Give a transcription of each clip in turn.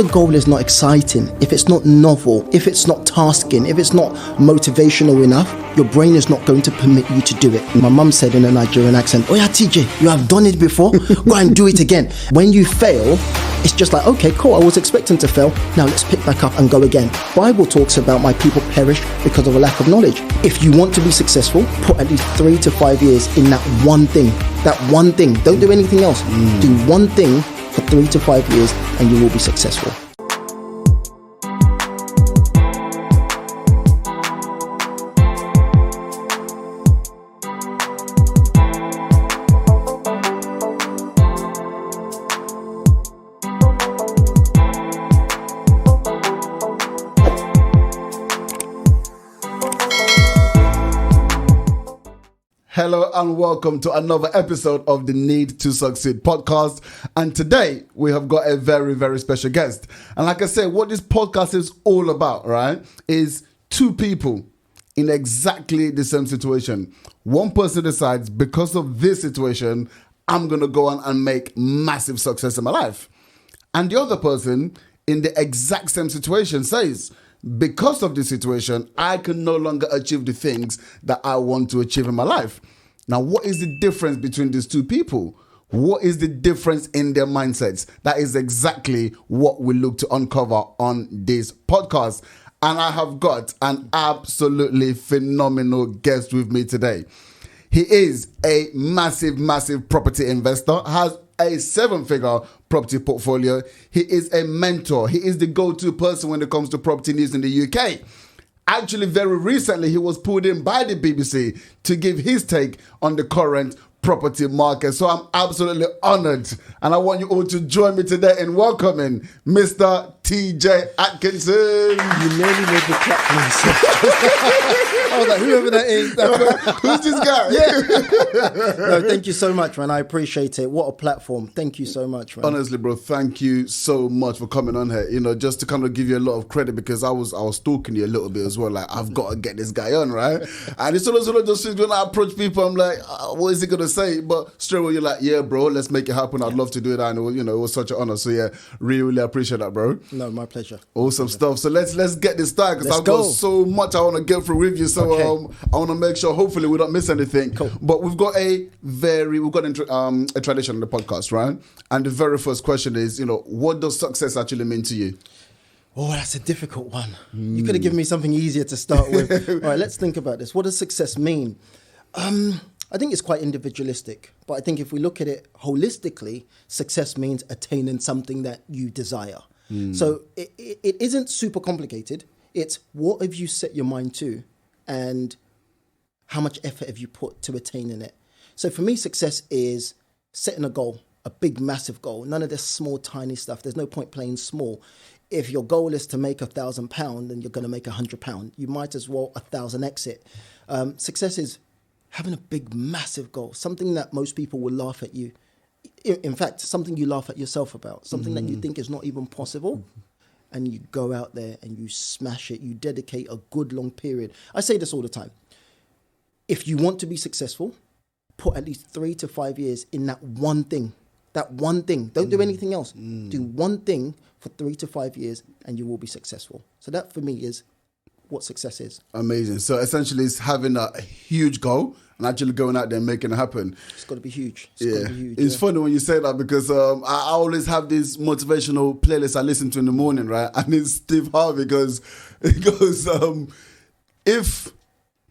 the goal is not exciting, if it's not novel, if it's not tasking, if it's not motivational enough, your brain is not going to permit you to do it. My mum said in a Nigerian accent, "Oh yeah, TJ, you have done it before, go and do it again." When you fail, it's just like, okay, cool, I was expecting to fail, now let's pick back up and go again. Bible talks about my people perish because of a lack of knowledge. If you want to be successful, put at least 3 to 5 years in that one thing. That one thing. Don't do anything else. Do one thing for 3 to 5 years and you will be successful. Hello and welcome to another episode of the Need to Succeed podcast. And today we have got a very, very special guest. And like I said, what this podcast is all about, right, is two people in exactly the same situation. One person decides, because of this situation, I'm going to go on and make massive success in my life. And the other person in the exact same situation says, because of this situation, I can no longer achieve the things that I want to achieve in my life. Now, what is the difference between these two people? What is the difference in their mindsets? That is exactly what we look to uncover on this podcast. And I have got an absolutely phenomenal guest with me today. He is a massive, massive property investor, has a 7-figure property portfolio. He is a mentor. He is the go-to person when it comes to property news in the UK. Actually, very recently, he was pulled in by the BBC to give his take on the current property market. So I'm absolutely honored. And I want you all to join me today in welcoming Mr. TJ Atkinson. You nearly made the clap for myself. I was like, whoever that is. Who's this guy? Yeah. No, thank you so much, man. I appreciate it. What a platform. Thank you so much, man. Honestly, bro, thank you so much for coming on here. You know, just to kind of give you a lot of credit, because I was stalking you a little bit as well. Like, I've got to get this guy on, right? And it's always one of those things when I approach people, I'm like, what is he going to say? But straight away, you're like, yeah, bro, let's make it happen. I'd love to do that. And, it was such an honor. So, yeah, really, really appreciate that, bro. No, my pleasure. Awesome stuff. So let's get this started, because I've got so much I want to get through with you. So I want to make sure, hopefully, we don't miss anything. Cool. But we've got a tradition on the podcast, right? And the very first question is, what does success actually mean to you? Oh, that's a difficult one. You could have given me something easier to start with. All right, let's think about this. What does success mean? I think it's quite individualistic, but I think if we look at it holistically, success means attaining something that you desire. So it isn't super complicated. It's what have you set your mind to and how much effort have you put to attaining it. So for me, success is setting a goal, a big, massive goal. None of this small, tiny stuff. There's no point playing small. If your goal is to make £1,000, then you're going to make £100. You might as well 1,000x it. Success is having a big, massive goal, something that most people will laugh at you. In fact, something you laugh at yourself about, something that you think is not even possible. And you go out there and you smash it. You dedicate a good long period. I say this all the time. If you want to be successful, put at least 3 to 5 years in that one thing. That one thing. Don't do anything else. Do one thing for 3 to 5 years and you will be successful. So that for me is what success is. Amazing. So essentially it's having a huge goal and actually going out there and making it happen. It's got to be huge. It's funny when you say that, because I always have this motivational playlist I listen to in the morning, right? And it's Steve Harvey goes,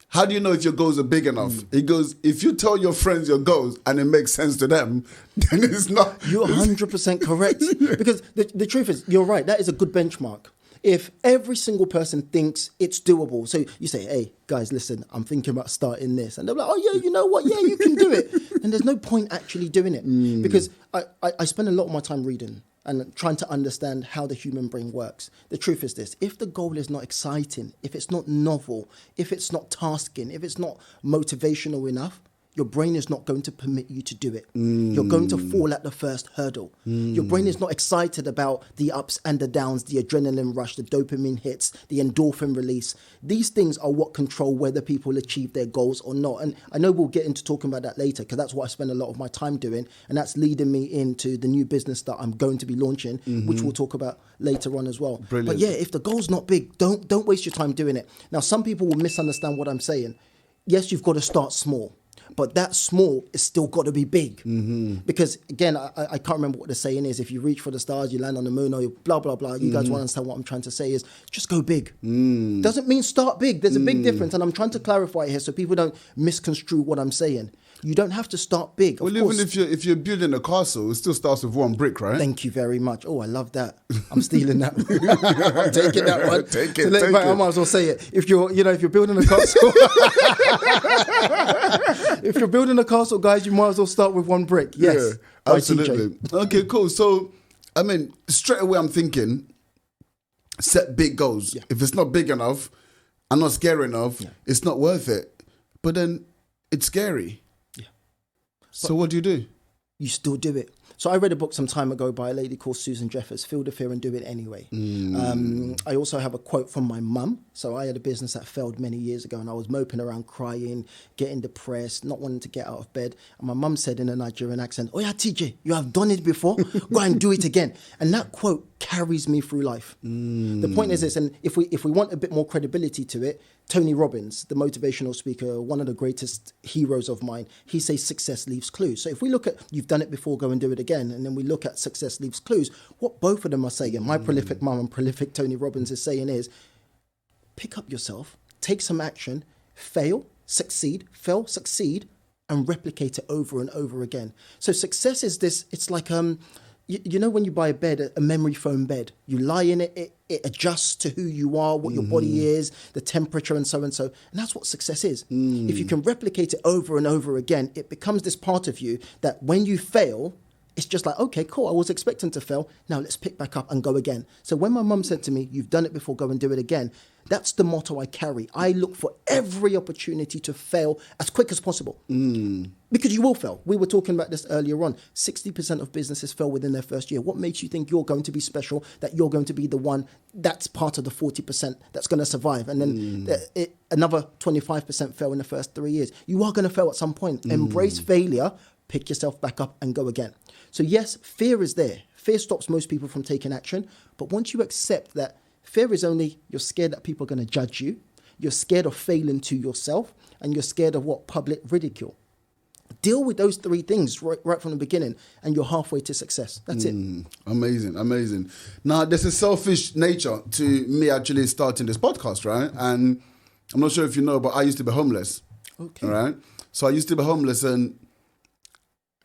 how do you know if your goals are big enough? He goes, if you tell your friends your goals and it makes sense to them, then it's not. You're 100% correct. Because the truth is, you're right. That is a good benchmark. If every single person thinks it's doable, so you say, hey, guys, listen, I'm thinking about starting this. And they're like, oh, yeah, you know what? Yeah, you can do it. And there's no point actually doing it. Because I spend a lot of my time reading and trying to understand how the human brain works. The truth is this: if the goal is not exciting, if it's not novel, if it's not tasking, if it's not motivational enough, your brain is not going to permit you to do it. You're going to fall at the first hurdle. Your brain is not excited about the ups and the downs, the adrenaline rush, the dopamine hits, the endorphin release. These things are what control whether people achieve their goals or not. And I know we'll get into talking about that later, because that's what I spend a lot of my time doing. And that's leading me into the new business that I'm going to be launching, which we'll talk about later on as well. Brilliant. But yeah, if the goal's not big, don't waste your time doing it. Now, some people will misunderstand what I'm saying. Yes, you've got to start small, but that small is still got to be big. Because again, I can't remember what the saying is. If you reach for the stars, you land on the moon, or blah, blah, blah. You guys won't understand what I'm trying to say is just go big. Doesn't mean start big. There's a big difference. And I'm trying to clarify here so people don't misconstrue what I'm saying. You don't have to start big. Well, even if you're building a castle, it still starts with one brick, right? Thank you very much. Oh, I love that. I'm stealing that. I'm taking that one. Take it. I might as well say it. If you're building a castle, if you're building a castle, guys, you might as well start with one brick. Yes, yeah, absolutely. Okay, cool. So, I mean, straight away, I'm thinking, set big goals. Yeah. If it's not big enough and not scary enough, it's not worth it. But then it's scary. So what do you do? You still do it. So I read a book some time ago by a lady called Susan Jeffers, Feel the Fear and Do It Anyway. I also have a quote from my mum. So I had a business that failed many years ago, and I was moping around, crying, getting depressed, not wanting to get out of bed. And my mum said in a Nigerian accent, "Oh yeah, TJ, you have done it before. Go and do it again." And that quote carries me through life. The point is this, and if we want a bit more credibility to it, Tony Robbins, the motivational speaker, one of the greatest heroes of mine, he says success leaves clues. So if we look at you've done it before, go and do it again, and then we look at success leaves clues, what both of them are saying, my prolific mum and prolific Tony Robbins is saying is, pick up yourself, take some action, fail, succeed, and replicate it over and over again. So success is this, it's like, you know when you buy a bed, a memory foam bed, you lie in it, it adjusts to who you are, what your body is, the temperature and so and so. And that's what success is. If you can replicate it over and over again, it becomes this part of you that when you fail, it's just like, okay, cool, I was expecting to fail. Now let's pick back up and go again. So when my mum said to me, you've done it before, go and do it again, that's the motto I carry. I look for every opportunity to fail as quick as possible. Because you will fail. We were talking about this earlier on. 60% of businesses fail within their first year. What makes you think you're going to be special, that you're going to be the one that's part of the 40% that's going to survive? And then another 25% fail in the first 3 years. You are going to fail at some point. Embrace failure, pick yourself back up and go again. So yes, fear is there. Fear stops most people from taking action. But once you accept that fear is only, you're scared that people are going to judge you, you're scared of failing to yourself, and you're scared of what? Public ridicule. Deal with those three things right from the beginning, and you're halfway to success. That's it. Amazing. Now, there's a selfish nature to me actually starting this podcast, right? And I'm not sure if you know, but I used to be homeless. Okay. All right? So I used to be homeless, and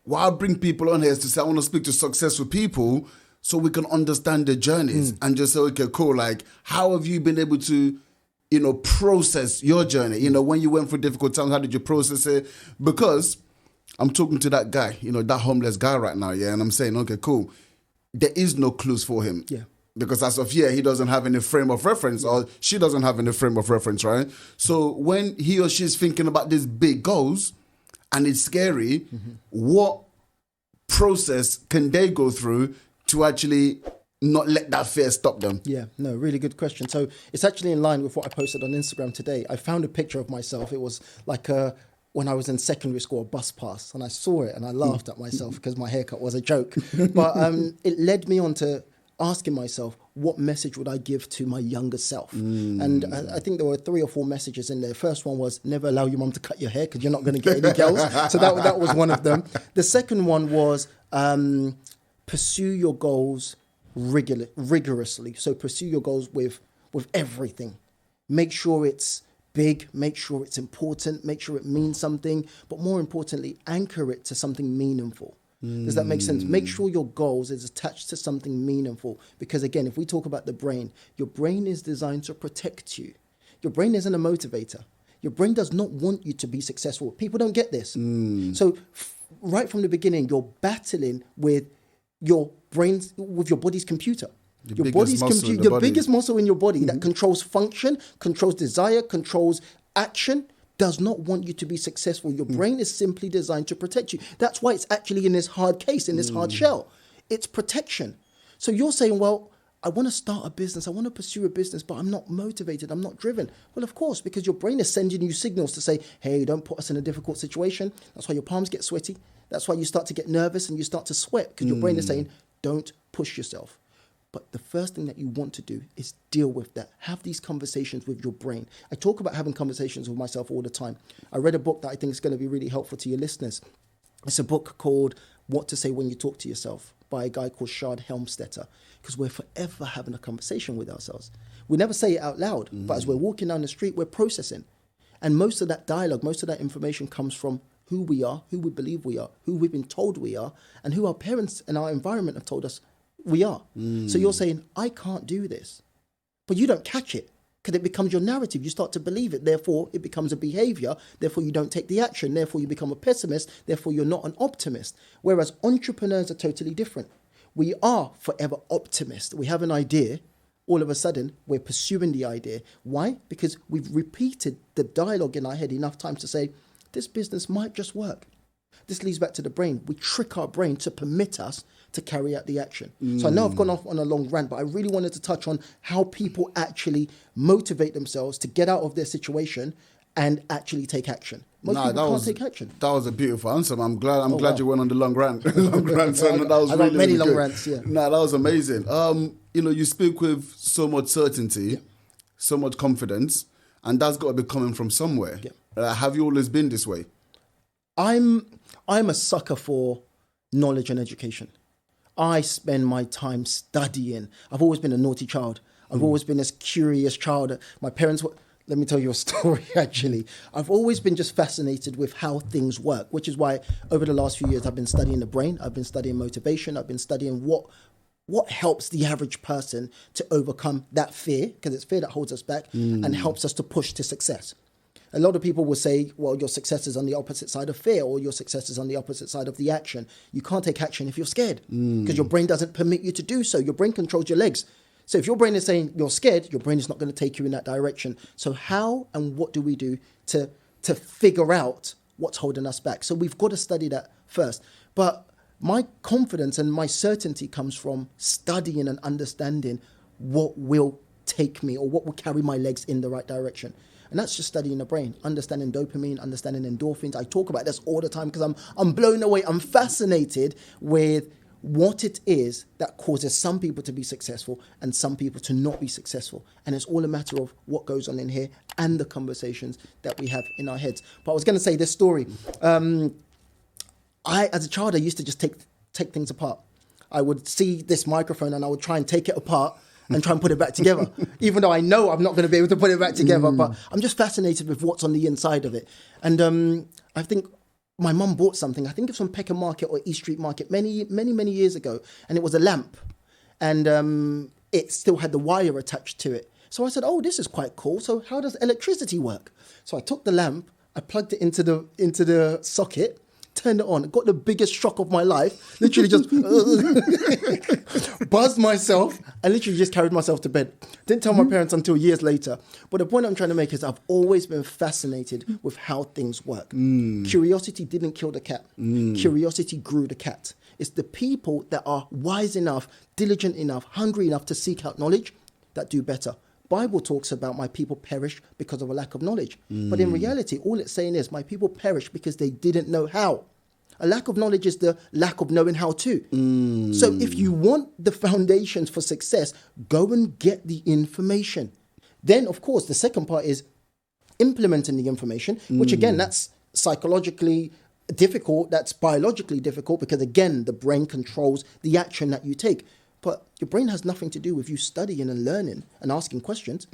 why I bring people on here is to say I want to speak to successful people so we can understand their journeys and just say, okay, cool, like, how have you been able to, process your journey? When you went through difficult times, how did you process it? Because I'm talking to that guy, that homeless guy right now, and I'm saying, okay, cool. There is no clues for him. Yeah. Because as of he doesn't have any frame of reference, or she doesn't have any frame of reference, right? So when he or she's thinking about these big goals, and it's scary, what process can they go through to actually not let that fear stop them? Yeah, no, really good question. So it's actually in line with what I posted on Instagram today. I found a picture of myself. It was like when I was in secondary school, a bus pass, and I saw it and I laughed at myself because my haircut was a joke. But it led me on to asking myself, what message would I give to my younger self? And I think there were 3 or 4 messages in there. First one was, never allow your mum to cut your hair because you're not going to get any girls. So that was one of them. The second one was, pursue your goals rigorously. So pursue your goals with everything. Make sure it's big, make sure it's important, make sure it means something, but more importantly, anchor it to something meaningful. Does that make sense? Make sure your goals is attached to something meaningful. Because again, if we talk about the brain, your brain is designed to protect you. Your brain isn't a motivator. Your brain does not want you to be successful. People don't get this. So right from the beginning, you're battling with your brain's, with your body's computer. Your body's computer, the biggest muscle in your body that controls function, controls desire, controls action, does not want you to be successful. Your brain is simply designed to protect you. That's why it's actually in this hard case, in this hard shell. It's protection. So you're saying, well, I want to start a business. I want to pursue a business, but I'm not motivated. I'm not driven. Well, of course, because your brain is sending you signals to say, hey, don't put us in a difficult situation. That's why your palms get sweaty. That's why you start to get nervous and you start to sweat, because your brain is saying, don't push yourself. But the first thing that you want to do is deal with that. Have these conversations with your brain. I talk about having conversations with myself all the time. I read a book that I think is going to be really helpful to your listeners. It's a book called What to Say When You Talk to Yourself by a guy called Shard Helmstetter, because we're forever having a conversation with ourselves. We never say it out loud, but as we're walking down the street, we're processing. And most of that dialogue, most of that information comes from who we are, who we believe we are, who we've been told we are, and who our parents and our environment have told us we are. So you're saying, I can't do this, but you don't catch it because it becomes your narrative. You start to believe it. Therefore, it becomes a behavior. Therefore, you don't take the action. Therefore, you become a pessimist. Therefore, you're not an optimist. Whereas entrepreneurs are totally different. We are forever optimists. We have an idea. All of a sudden, we're pursuing the idea. Why? Because we've repeated the dialogue in our head enough times to say, this business might just work. This leads back to the brain. We trick our brain to permit us to carry out the action. So I know I've gone off on a long rant, but I really wanted to touch on how people actually motivate themselves to get out of their situation and actually take action. Most people can't take action. That was a beautiful answer. I'm glad you went on the long rant. Long rant. So that was I really, got many really long good. rants, yeah. That was amazing. You speak with so much certainty, so much confidence, and that's got to be coming from somewhere. Yeah. Have you always been this way? I'm a sucker for knowledge and education. I spend my time studying. I've always been a naughty child. I've always been this curious child. My parents were... Let me tell you a story, actually. I've always been just fascinated with how things work, which is why over the last few years I've been studying the brain. I've been studying motivation. I've been studying what helps the average person to overcome that fear, because it's fear that holds us back and helps us to push to success. A lot of people will say, well, your success is on the opposite side of fear, or your success is on the opposite side of the action. You can't take action if you're scared, because your brain doesn't permit you to do so. Your brain controls your legs. So if your brain is saying you're scared, your brain is not going to take you in that direction. So how and what do we do to figure out what's holding us back? So we've got to study that first. But my confidence and my certainty comes from studying and understanding what will take me or what will carry my legs in the right direction. And that's just studying the brain, understanding dopamine, understanding endorphins. I talk about this all the time because I'm blown away. I'm fascinated with what it is that causes some people to be successful and some people to not be successful. And it's all a matter of what goes on in here and the conversations that we have in our heads. But I was going to say this story. As a child, I used to just take things apart. I would see this microphone and I would try and take it apart and try and put it back together, even though I know I'm not going to be able to put it back together. But I'm just fascinated with what's on the inside of it. And I think my mum bought something. I think it's from Peckham Market or East Street Market many years ago. And it was a lamp. And it still had the wire attached to it. So I said, oh, this is quite cool. So how does electricity work? So I took the lamp, I plugged it into the socket, turned it on, got the biggest shock of my life, literally just buzzed myself and literally just carried myself to bed. Didn't tell my parents until years later. But the point I'm trying to make is I've always been fascinated with how things work. Curiosity didn't kill the cat. Curiosity grew the cat. It's the people that are wise enough, diligent enough, hungry enough to seek out knowledge that do better. Bible talks about my people perish because of a lack of knowledge. But in reality, all it's saying is my people perish because they didn't know how. A lack of knowledge is the lack of knowing how to. So if you want the foundations for success, go and get the information. Then, of course, the second part is implementing the information, which again, that's psychologically difficult. That's biologically difficult because, again, the brain controls the action that you take. But your brain has nothing to do with you studying and learning and asking questions.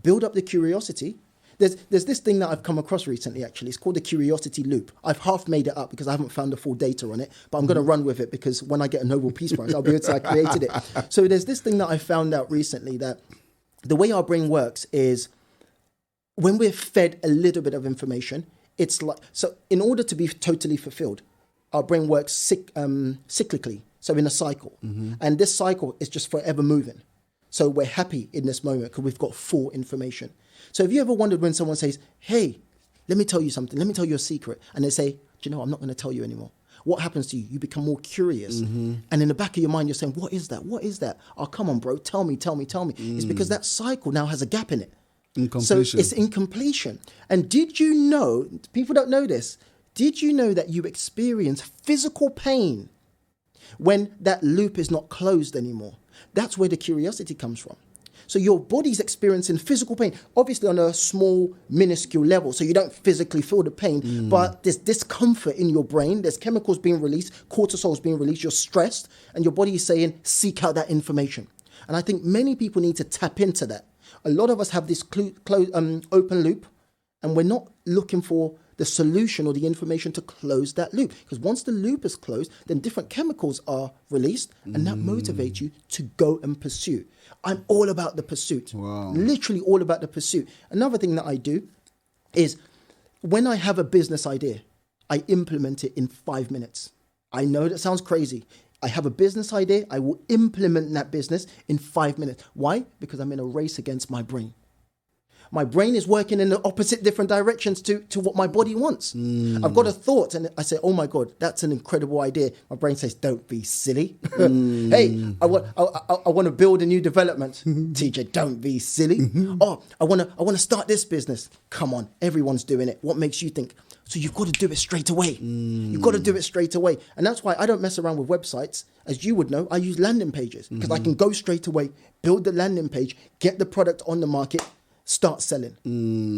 Build up the curiosity. There's this thing that I've come across recently, actually. It's called the curiosity loop. I've half made it up because I haven't found the full data on it. But I'm going to run with it because when I get a Nobel Peace Prize, I'll be able to say I created it. So there's this thing that I found out recently that the way our brain works is when we're fed a little bit of information, it's like... So in order to be totally fulfilled, our brain works cyclically. So in a cycle. And this cycle is just forever moving. So we're happy in this moment because we've got full information. So have you ever wondered when someone says, hey, let me tell you something. Let me tell you a secret. And they say, do you know, I'm not going to tell you anymore. What happens to you? You become more curious. And in the back of your mind, you're saying, what is that? What is that? Oh, come on, bro. Tell me. It's because that cycle now has a gap in it. Incompletion. So it's incompletion. And did you know, people don't know this, did you know that you experience physical pain when that loop is not closed anymore? That's where the curiosity comes from. So your body's experiencing physical pain, obviously on a small, minuscule level. So you don't physically feel the pain, but there's discomfort in your brain. There's chemicals being released, cortisol's being released. You're stressed, and your body is saying, seek out that information. And I think many people need to tap into that. A lot of us have this open loop, and we're not looking for the solution or the information to close that loop. Because once the loop is closed, then different chemicals are released, and that motivates you to go and pursue. I'm all about the pursuit. Wow. Literally all about the pursuit. Another thing that I do is when I have a business idea, I implement it in 5 minutes. I know that sounds crazy. I have a business idea. I will implement that business in 5 minutes. Why? Because I'm in a race against my brain. My brain is working in the opposite different directions to what my body wants. I've got a thought and I say, oh my God, that's an incredible idea. My brain says, don't be silly. Hey, I want to build a new development. TJ, don't be silly. Oh, I want to start this business. Come on, everyone's doing it. What makes you think? So you've got to do it straight away. You've got to do it straight away. And that's why I don't mess around with websites. As you would know, I use landing pages because I can go straight away, build the landing page, get the product on the market, start selling.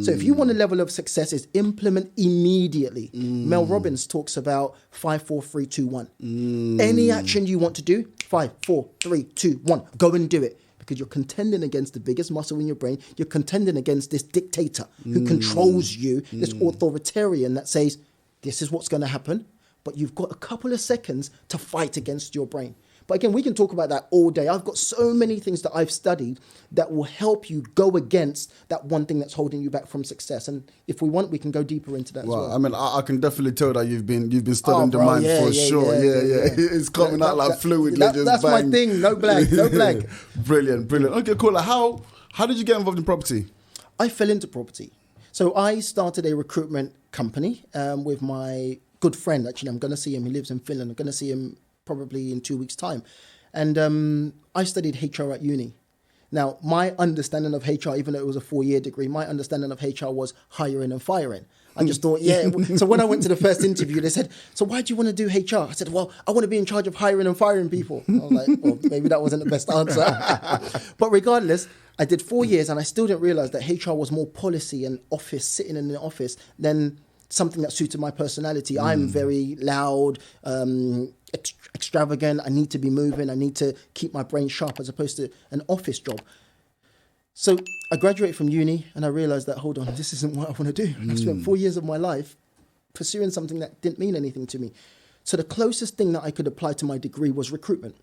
So if you want a level of success, is implement immediately. Mel Robbins talks about 5, 4, 3, 2, 1. Any action you want to do, 5, 4, 3, 2, 1. Go and do it. Because you're contending against the biggest muscle in your brain. You're contending against this dictator who controls you, this authoritarian that says, this is what's going to happen. But you've got a couple of seconds to fight against your brain. But again, we can talk about that all day. I've got so many things that I've studied that will help you go against that one thing that's holding you back from success. And if we want, we can go deeper into that as well. I mean, I can definitely tell that you've been studying the mind for sure. Yeah. It's coming out like fluidly. That's my thing. No blank. Brilliant. Okay, cool. How did you get involved in property? I fell into property. So I started a recruitment company with my good friend. Actually, I'm going to see him. He lives in Finland. I'm going to see him probably in 2 weeks' time. And I studied HR at uni. Now, my understanding of HR, even though it was a 4-year degree, my understanding of HR was hiring and firing. I just thought, So when I went to the first interview, they said, so why do you want to do HR? I said, well, I want to be in charge of hiring and firing people. I was like, well, maybe that wasn't the best answer. But regardless, I did 4 years and I still didn't realize that HR was more policy and office, sitting in the office, than something that suited my personality. I'm very loud, extravagant. I need to be moving. I need to keep my brain sharp as opposed to an office job. So I graduated from uni and I realized that, hold on, this isn't what I want to do. I spent 4 years of my life pursuing something that didn't mean anything to me. So the closest thing that I could apply to my degree was recruitment,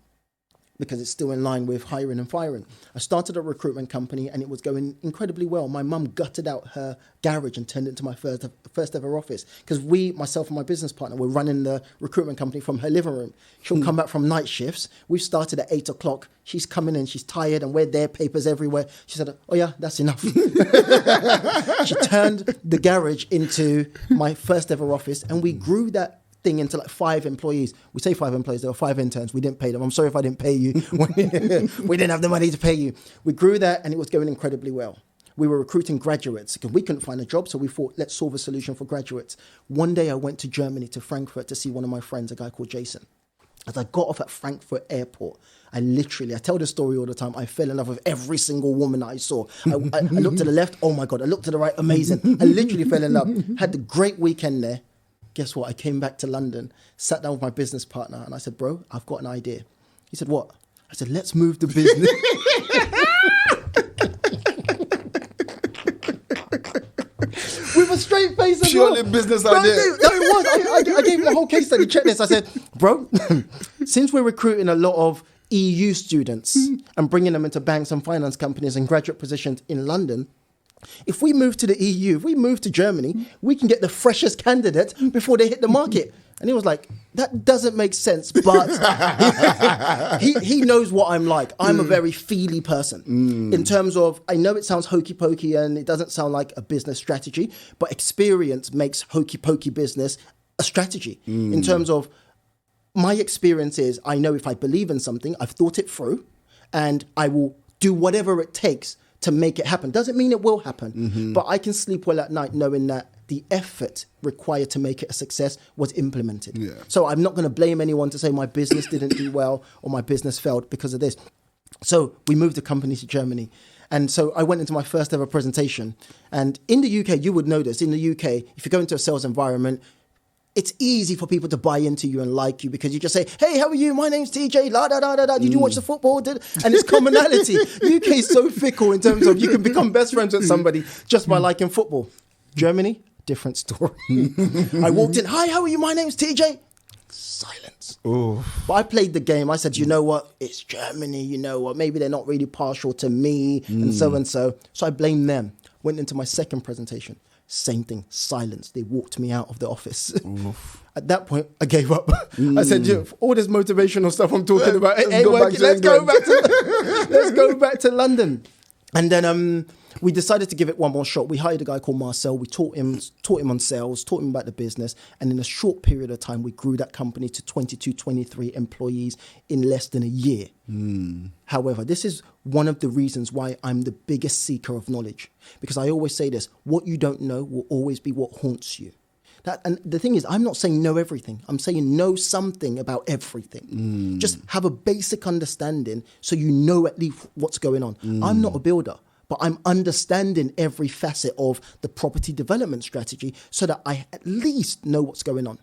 because it's still in line with hiring and firing. I started a recruitment company and it was going incredibly well. My mum gutted out her garage and turned it into my first ever office, because myself and my business partner, were running the recruitment company from her living room. She'll come back from night shifts. We've started at 8 o'clock. She's coming in, she's tired and we're there, papers everywhere. She said, oh yeah, that's enough. She turned the garage into my first ever office, and we grew that thing into like 5 employees. We say 5 employees, there were 5 interns. We didn't pay them. I'm sorry if I didn't pay you. We didn't have the money to pay you. We grew that and it was going incredibly well. We were recruiting graduates because we couldn't find a job. So we thought, let's solve a solution for graduates. One day I went to Germany, to Frankfurt, to see one of my friends, a guy called Jason. As I got off at Frankfurt airport, I tell the story all the time, I fell in love with every single woman I saw. I looked to the left, oh my God. I looked to the right, amazing. I literally fell in love. Had a great weekend there. Guess what? I came back to London, sat down with my business partner, and I said, bro, I've got an idea. He said, what? I said, let's move the business. With a straight face as Purely well. business idea. No, it was. I gave him a whole case study checklist. I said, bro, since we're recruiting a lot of EU students and bringing them into banks and finance companies and graduate positions in London, if we move to the EU, if we move to Germany, we can get the freshest candidate before they hit the market. And he was like, that doesn't make sense, but he knows what I'm like. I'm a very feely person in terms of, I know it sounds hokey pokey and it doesn't sound like a business strategy, but experience makes hokey pokey business a strategy. In terms of my experience is, I know if I believe in something, I've thought it through and I will do whatever it takes to make it happen. Doesn't mean it will happen, but I can sleep well at night knowing that the effort required to make it a success was implemented. Yeah. So I'm not going to blame anyone to say my business didn't do well or my business failed because of this. So we moved the company to Germany. And so I went into my first ever presentation. And in the UK, you would notice in the UK, if you go into a sales environment, it's easy for people to buy into you and like you because you just say, hey, how are you? My name's TJ. La, da, da, da, da. Did you watch the football? And it's commonality. UK is so fickle in terms of you can become best friends with somebody just by liking football. Germany, different story. I walked in, hi, how are you? My name's TJ. Silence. Oh. But I played the game. I said, you know what? It's Germany. You know what? Maybe they're not really partial to me and so and so. So I blamed them. Went into my second presentation. Same thing, silence. They walked me out of the office. At that point, I gave up. I said, all this motivational stuff I'm talking about, let's go back to London. And then we decided to give it one more shot. We hired a guy called Marcel. We taught him on sales, taught him about the business. And in a short period of time, we grew that company to 22, 23 employees in less than a year. However, this is one of the reasons why I'm the biggest seeker of knowledge. Because I always say this, what you don't know will always be what haunts you. And the thing is, I'm not saying know everything. I'm saying know something about everything. Just have a basic understanding so you know at least what's going on. I'm not a builder, but I'm understanding every facet of the property development strategy so that I at least know what's going on.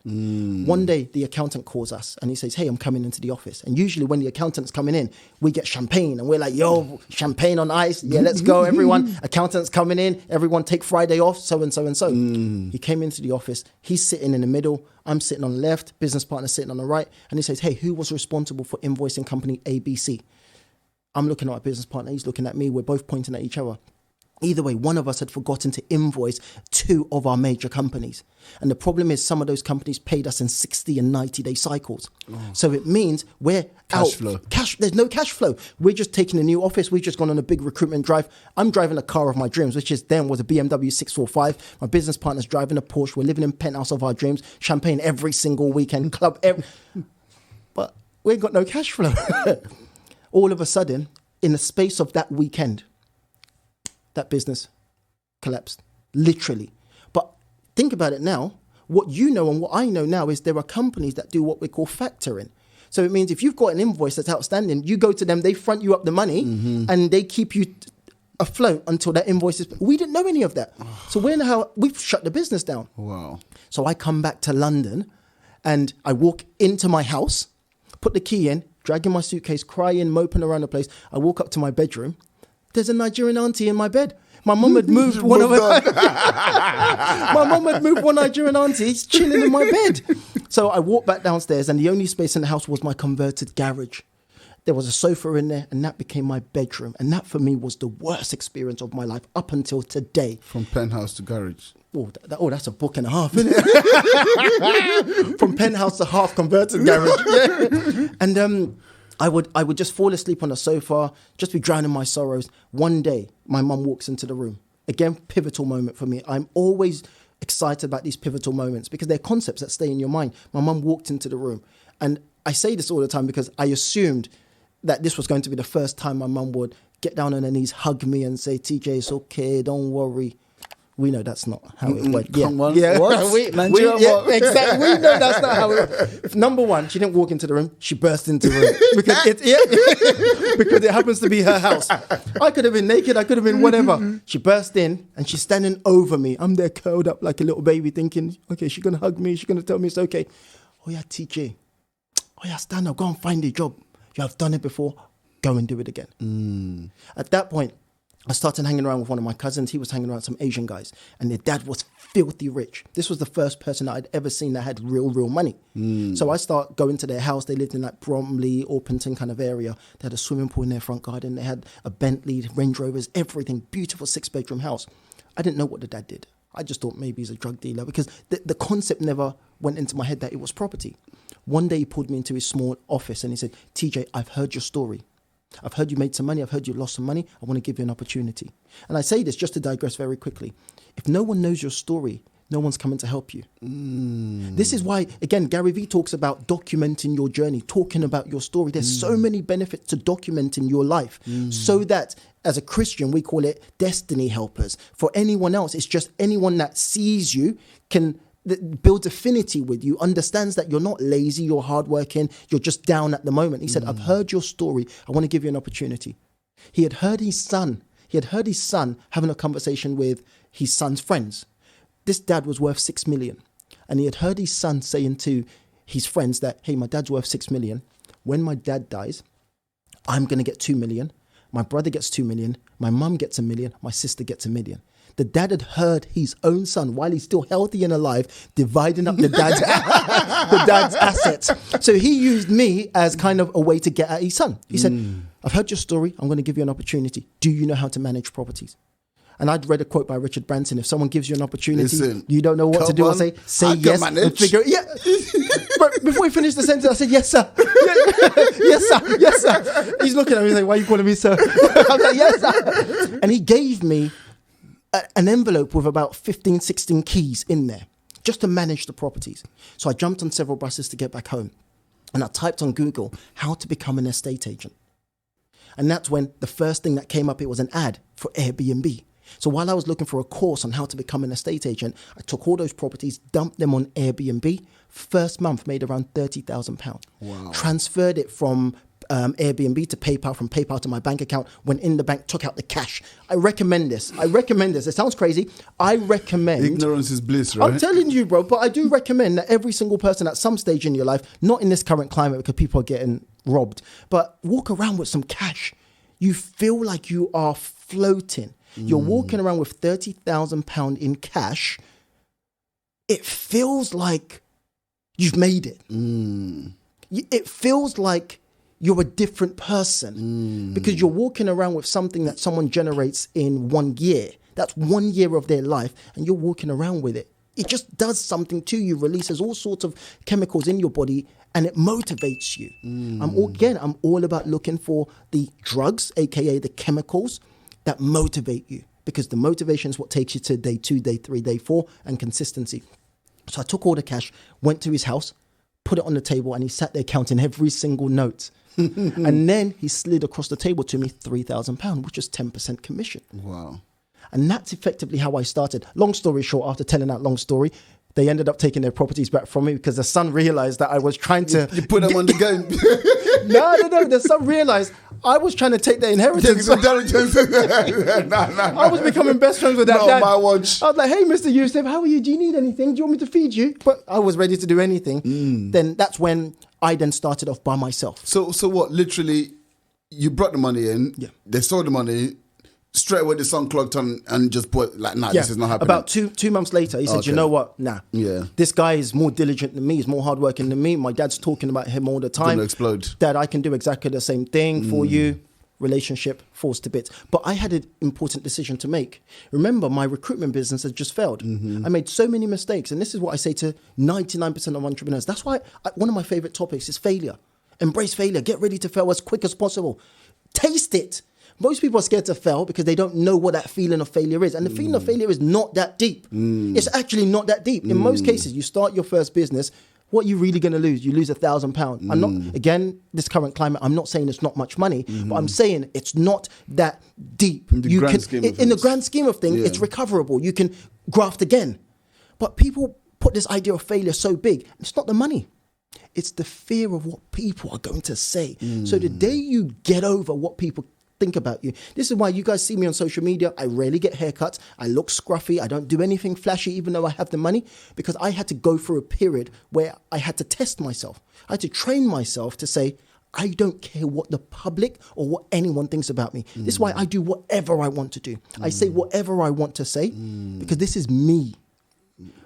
One day, the accountant calls us and he says, hey, I'm coming into the office. And usually when the accountant's coming in, we get champagne and we're like, yo, champagne on ice. Yeah, let's go, everyone. Accountant's coming in. Everyone take Friday off, so and so and so. He came into the office. He's sitting in the middle. I'm sitting on the left. Business partner sitting on the right. And he says, hey, who was responsible for invoicing company ABC? I'm looking at my business partner, he's looking at me, we're both pointing at each other. Either way, one of us had forgotten to invoice 2 of our major companies. And the problem is some of those companies paid us in 60 and 90-day cycles. So it means we're cash flow. There's no cash flow. We're just taking a new office. We've just gone on a big recruitment drive. I'm driving a car of my dreams, which was a BMW 645. My business partner's driving a Porsche. We're living in penthouse of our dreams. Champagne every single weekend, club. But we ain't got no cash flow. All of a sudden, in the space of that weekend, that business collapsed, literally. But think about it now. What you know and what I know now is there are companies that do what we call factoring. So it means if you've got an invoice that's outstanding, you go to them, they front you up the money, and they keep you afloat until that invoice is... We didn't know any of that. So we've shut the business down. Wow. So I come back to London, and I walk into my house, put the key in, dragging my suitcase, crying, moping around the place. I walk up to my bedroom. There's a Nigerian auntie in my bed. My mum had moved one of her. My mum had moved one Nigerian auntie. He's chilling in my bed. So I walked back downstairs, and the only space in the house was my converted garage. There was a sofa in there, and that became my bedroom. And that for me was the worst experience of my life up until today. From penthouse to garage. That's a book and a half, isn't it? From penthouse to half converted garage. Yeah. And I would just fall asleep on the sofa, just be drowning my sorrows. One day, my mum walks into the room. Again, pivotal moment for me. I'm always excited about these pivotal moments because they're concepts that stay in your mind. My mum walked into the room. And I say this all the time because I assumed that this was going to be the first time my mum would get down on her knees, hug me and say, TJ, it's okay, don't worry. We know that's not how it went. Come on. Yeah. What? Exactly. We know that's not how it went. Number one, she didn't walk into the room. She burst into the room because it happens to be her house. I could have been naked. I could have been whatever. She burst in and she's standing over me. I'm there curled up like a little baby thinking, okay, she's going to hug me. She's going to tell me it's okay. Oh yeah, TJ. Oh yeah, stand up. Go and find a job. You have done it before. Go and do it again. At that point, I started hanging around with one of my cousins. He was hanging around some Asian guys, and their dad was filthy rich. This was the first person that I'd ever seen that had real money. So I start going to their house. They lived in like Bromley, Orpington kind of area. They had a swimming pool in their front garden. They had a Bentley, Range Rovers, everything. Beautiful 6-bedroom house. I didn't know what the dad did. I just thought maybe he's a drug dealer because the concept never went into my head that it was property. One day he pulled me into his small office and he said, TJ, I've heard your story. I've heard you made some money. I've heard you lost some money. I want to give you an opportunity. And I say this just to digress very quickly. If no one knows your story, no one's coming to help you. This is why, again, Gary Vee talks about documenting your journey, talking about your story. There's so many benefits to documenting your life so that as a Christian, we call it destiny helpers. For anyone else, it's just anyone that sees you can build affinity with you, understands that you're not lazy, you're hardworking, you're just down at the moment. He said, I've heard your story. I want to give you an opportunity. He had heard his son having a conversation with his son's friends. This dad was worth 6 million. And he had heard his son saying to his friends that, hey, my dad's worth 6 million. When my dad dies, I'm going to get 2 million. My brother gets 2 million. My mum gets 1 million. My sister gets 1 million. The dad had heard his own son, while he's still healthy and alive, dividing up the dad's assets. So he used me as kind of a way to get at his son. He said, I've heard your story. I'm going to give you an opportunity. Do you know how to manage properties? And I'd read a quote by Richard Branson. If someone gives you an opportunity, you don't know what to do, I say yes. And figure it. Yeah. But before he finished the sentence, I said, yes, sir. Yes, sir. Yes, sir. He's looking at me like, why are you calling me sir? I'm like, yes, sir. And he gave me an envelope with about 15, 16 keys in there just to manage the properties. So I jumped on several buses to get back home. And I typed on Google, how to become an estate agent. And that's when the first thing that came up, it was an ad for Airbnb. So while I was looking for a course on how to become an estate agent, I took all those properties, dumped them on Airbnb. First month made around £30,000. Wow. Transferred it from Airbnb to PayPal, from PayPal to my bank account, went in the bank, took out the cash. I recommend this. It sounds crazy. I recommend... Ignorance is bliss, right? I'm telling you, bro, but I do recommend that every single person at some stage in your life, not in this current climate because people are getting robbed, but walk around with some cash. You feel like you are floating. You're walking around with £30,000 in cash. It feels like you've made it. It feels like you're a different person because you're walking around with something that someone generates in 1 year. That's 1 year of their life, and you're walking around with it. It just does something to you, releases all sorts of chemicals in your body, and it motivates you. I'm all about looking for the drugs, aka the chemicals, that motivate you, because the motivation is what takes you to day 2, day 3, day 4, and consistency. So I took all the cash, went to his house, put it on the table, and he sat there counting every single note. And then he slid across the table to me £3,000, which is 10% commission. Wow. And that's effectively how I started. Long story short, after telling that long story, they ended up taking their properties back from me because the son realized that I was trying to... You put them on the game. No. The son realized I was trying to take their inheritance. I was becoming best friends with that dad. My watch. I was like, hey, Mr. Yusuf, how are you? Do you need anything? Do you want me to feed you? But I was ready to do anything. Then that's when I then started off by myself. So what? Literally, you brought the money in. Yeah. They sold the money. Straight away, the son clocked on and just put this is not happening. About two months later, he said, you know what? Yeah. This guy is more diligent than me. He's more hardworking than me. My dad's talking about him all the time. Gonna explode. Dad, I can do exactly the same thing for you. Relationship falls to bits. But I had an important decision to make. Remember, my recruitment business had just failed. I made so many mistakes. And this is what I say to 99% of entrepreneurs. That's why one of my favorite topics is failure. Embrace failure. Get ready to fail as quick as possible. Taste it. Most people are scared to fail because they don't know what that feeling of failure is. And the feeling of failure is not that deep. It's actually not that deep. In most cases, you start your first business, what are you really going to lose? You lose £1,000. I'm not, again, this current climate, I'm not saying it's not much money, but I'm saying it's not that deep. In the grand scheme of things, it's recoverable. You can graft again. But people put this idea of failure so big. It's not the money. It's the fear of what people are going to say. So the day you get over what people think about you. This is why you guys see me on social media. I rarely get haircuts. I look scruffy. I don't do anything flashy, even though I have the money, because I had to go through a period where I had to test myself. I had to train myself to say, I don't care what the public or what anyone thinks about me. This is why I do whatever I want to do. I say whatever I want to say, because this is me.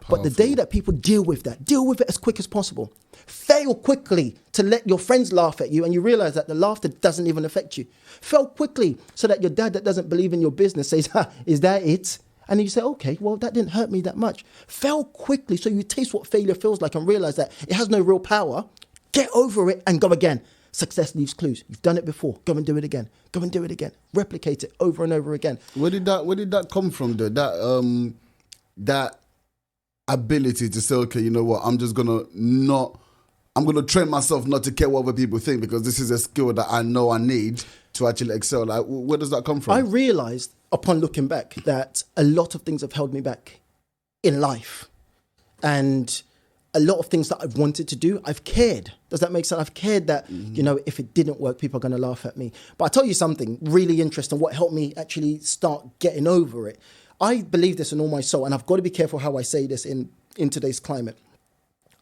Powerful. But the day that people deal with it as quick as possible. Fail quickly to let your friends laugh at you and you realize that the laughter doesn't even affect you. Fail quickly so that your dad that doesn't believe in your business says, is that it? And then you say, okay, well, that didn't hurt me that much. Fail quickly so you taste what failure feels like and realize that it has no real power. Get over it and go again. Success leaves clues. You've done it before. Go and do it again. Go and do it again. Replicate it over and over again. Where did that come from, though? That ability to say, okay, you know what, I'm going to train myself not to care what other people think, because this is a skill that I know I need to actually excel. Like, where does that come from? I realized upon looking back that a lot of things have held me back in life. And a lot of things that I've wanted to do, I've cared. Does that make sense? I've cared that, if it didn't work, people are going to laugh at me. But I'll tell you something really interesting, what helped me actually start getting over it. I believe this in all my soul, and I've got to be careful how I say this in today's climate.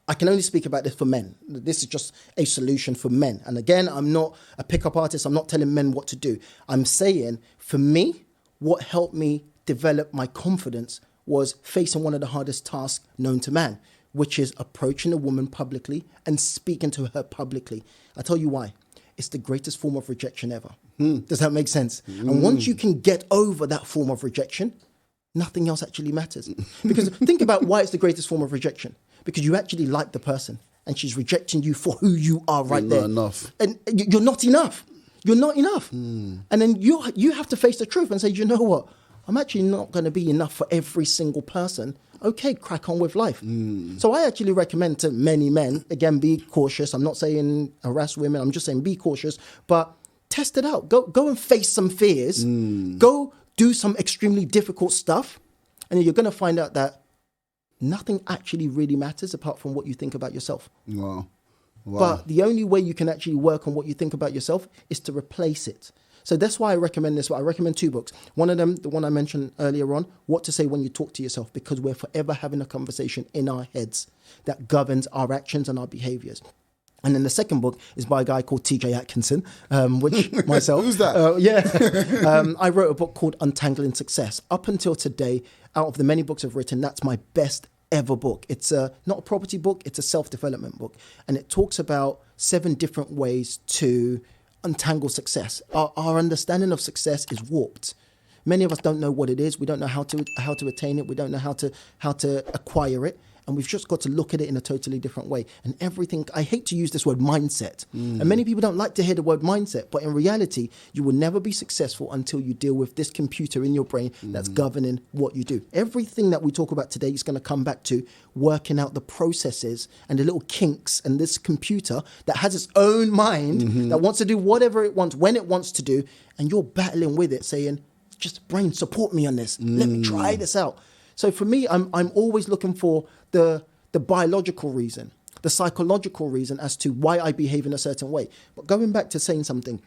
I can only speak about this for men. This is just a solution for men. And again, I'm not a pickup artist. I'm not telling men what to do. I'm saying, for me, what helped me develop my confidence was facing one of the hardest tasks known to man, which is approaching a woman publicly and speaking to her publicly. I'll tell you why. It's the greatest form of rejection ever. Does that make sense? And once you can get over that form of rejection, nothing else actually matters. Because think about why it's the greatest form of rejection. Because you actually like the person and she's rejecting you for who you are right there. You're not enough. And you're not enough. You're not enough. And then you have to face the truth and say, you know what? I'm actually not going to be enough for every single person. Okay, crack on with life. So I actually recommend to many men, again, be cautious. I'm not saying harass women. I'm just saying be cautious. But test it out. Go and face some fears. Go do some extremely difficult stuff. And then you're going to find out that nothing actually really matters apart from what you think about yourself. Wow. But the only way you can actually work on what you think about yourself is to replace it. So that's why I recommend this. I recommend 2 books. One of them, the one I mentioned earlier on, What to Say When You Talk to Yourself, because we're forever having a conversation in our heads that governs our actions and our behaviors. And then the second book is by a guy called TJ Atkinson, which myself. Who's that? I wrote a book called Untangling Success. Up until today, out of the many books I've written, that's my best ever book. It's not a property book, it's a self-development book. And it talks about 7 different ways to untangle success. Our understanding of success is warped. Many of us don't know what it is. We don't know how to attain it. We don't know how to acquire it. And we've just got to look at it in a totally different way. And everything, I hate to use this word mindset. And many people don't like to hear the word mindset. But in reality, you will never be successful until you deal with this computer in your brain that's governing what you do. Everything that we talk about today is going to come back to working out the processes and the little kinks and this computer that has its own mind that wants to do whatever it wants, when it wants to do. And you're battling with it saying, just brain, support me on this. Let me try this out. So for me, I'm always looking for the biological reason, the psychological reason as to why I behave in a certain way. But going back to saying something,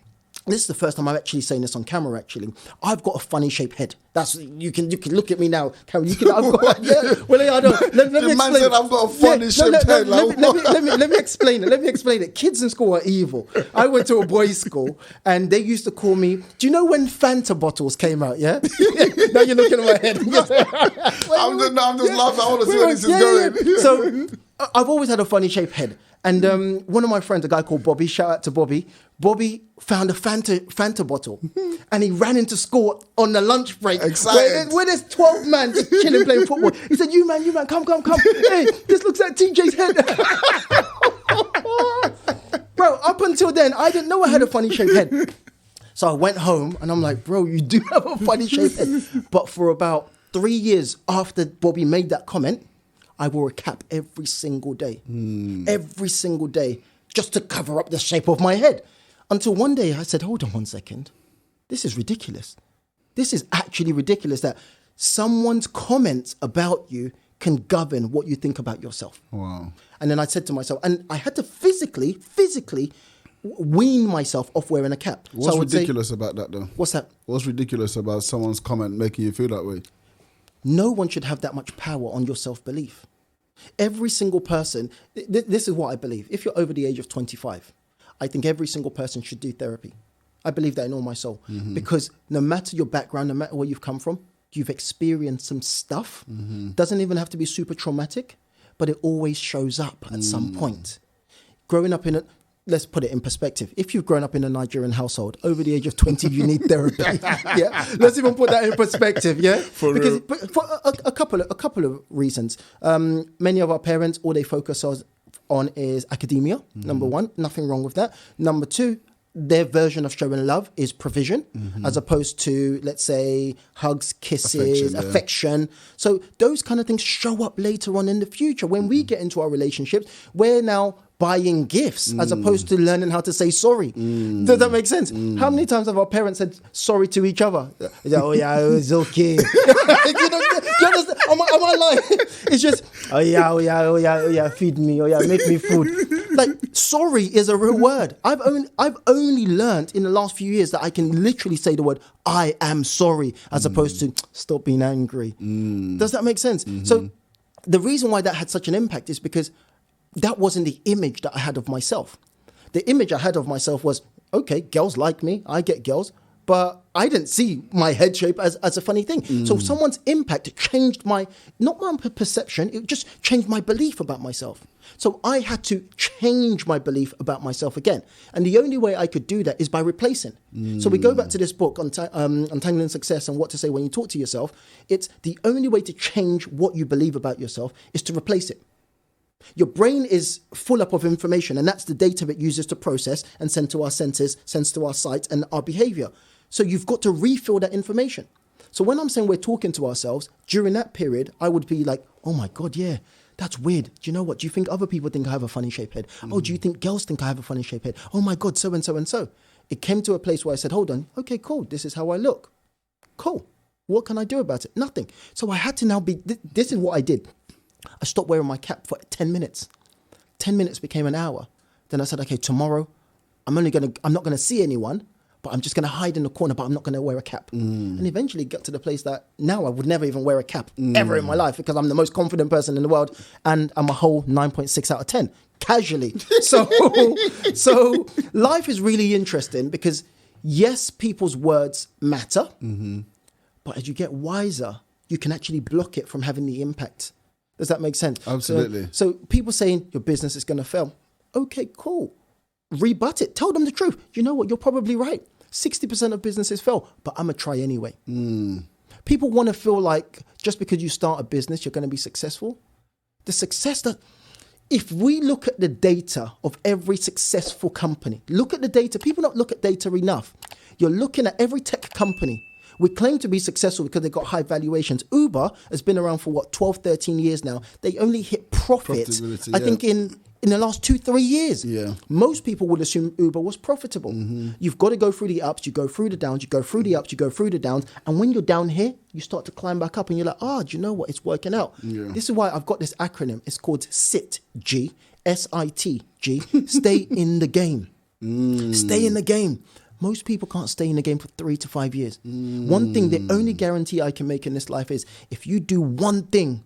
this is the first time I'm actually saying this on camera, actually. I've got a funny shaped head. That's you can look at me now, Karen. I've got I don't. Let me explain. Said I've got a funny shaped head. Let me explain it. Let me explain it. Kids in school are evil. I went to a boys' school and they used to call me. Do you know when Fanta bottles came out? Yeah. Now you're looking at my head. I'm just laughing. I want to see where this is going. So I've always had a funny shaped head. And one of my friends, a guy called Bobby, shout out to Bobby. Bobby found a Fanta bottle and he ran into school on the lunch break. Excited. Where there's 12 men just chilling playing football. He said, you man, come. Hey, this looks like TJ's head. Bro, up until then, I didn't know I had a funny shaped head. So I went home and I'm like, bro, you do have a funny shaped head. But for about 3 years after Bobby made that comment, I wore a cap every single day. Every single day, just to cover up the shape of my head. Until one day I said, hold on 1 second. This is ridiculous. This is actually ridiculous that someone's comments about you can govern what you think about yourself. Wow. And then I said to myself, and I had to physically wean myself off wearing a cap. What's ridiculous about that though? What's that? What's ridiculous about someone's comment making you feel that way? No one should have that much power on your self-belief. Every single person, this is what I believe. If you're over the age of 25, I think every single person should do therapy. I believe that in all my soul. Because no matter your background, no matter where you've come from, you've experienced some stuff. Doesn't even have to be super traumatic, but it always shows up at some point. Growing up in let's put it in perspective. If you've grown up in a Nigerian household, over the age of 20, you need therapy. Yeah, let's even put that in perspective. Yeah, but for a couple of reasons. Many of our parents, all they focus on is academia. Number one, nothing wrong with that. Number two, their version of showing love is provision, as opposed to, let's say, hugs, kisses, affection. So those kind of things show up later on in the future. When we get into our relationships, we're now buying gifts as opposed to learning how to say sorry. Does that make sense? How many times have our parents said sorry to each other? Oh yeah, it was okay. Do you understand? Am I lying? It's just, oh yeah, feed me, oh yeah, make me food. Like, sorry is a real word. I've only learned in the last few years that I can literally say the word I am sorry as opposed to stop being angry. Does that make sense? So the reason why that had such an impact is because that wasn't the image that I had of myself. The image I had of myself was, okay, girls like me, I get girls, but I didn't see my head shape as a funny thing. So someone's impact changed not my perception, it just changed my belief about myself. So I had to change my belief about myself again. And the only way I could do that is by replacing. So we go back to this book, Untangling Success and What to Say When You Talk to Yourself. It's the only way to change what you believe about yourself is to replace it. Your brain is full up of information, and that's the data it uses to process and send to our senses, sends to our sight and our behavior. So you've got to refill that information. So when I'm saying we're talking to ourselves, during that period, I would be like, oh my God, yeah, that's weird. Do you know what? Do you think other people think I have a funny shaped head? Oh, do you think girls think I have a funny shaped head? Oh my God, so and so and so. It came to a place where I said, hold on, okay, cool. This is how I look. Cool. What can I do about it? Nothing. So I had to now this is what I did. I stopped wearing my cap for 10 minutes. 10 minutes became an hour. Then I said, okay, tomorrow, I'm not going to see anyone, but I'm just going to hide in the corner, but I'm not going to wear a cap. And eventually got to the place that now I would never even wear a cap ever in my life because I'm the most confident person in the world and I'm a whole 9.6 out of 10, casually. So life is really interesting because yes, people's words matter, but as you get wiser, you can actually block it from having the impact. Does that make sense? Absolutely. So people saying your business is going to fail. Okay, cool. Rebut it. Tell them the truth. You know what? You're probably right. 60% of businesses fail, but I'm going to try anyway. People want to feel like just because you start a business, you're going to be successful. The success that, if we look at the data of every successful company, look at the data. People don't look at data enough. You're looking at every tech company. We claim to be successful because they got high valuations. Uber has been around for 12, 13 years now. They only hit profit, I think, in the last 2-3 years. Yeah. Most people would assume Uber was profitable. You've got to go through the ups, you go through the downs, you go through the ups, you go through the downs. And when you're down here, you start to climb back up and you're like, do you know what? It's working out. Yeah. This is why I've got this acronym. It's called SIT-G, S-I-T-G, stay in the game. Stay in the game. Most people can't stay in the game for 3 to 5 years. One thing, the only guarantee I can make in this life is if you do one thing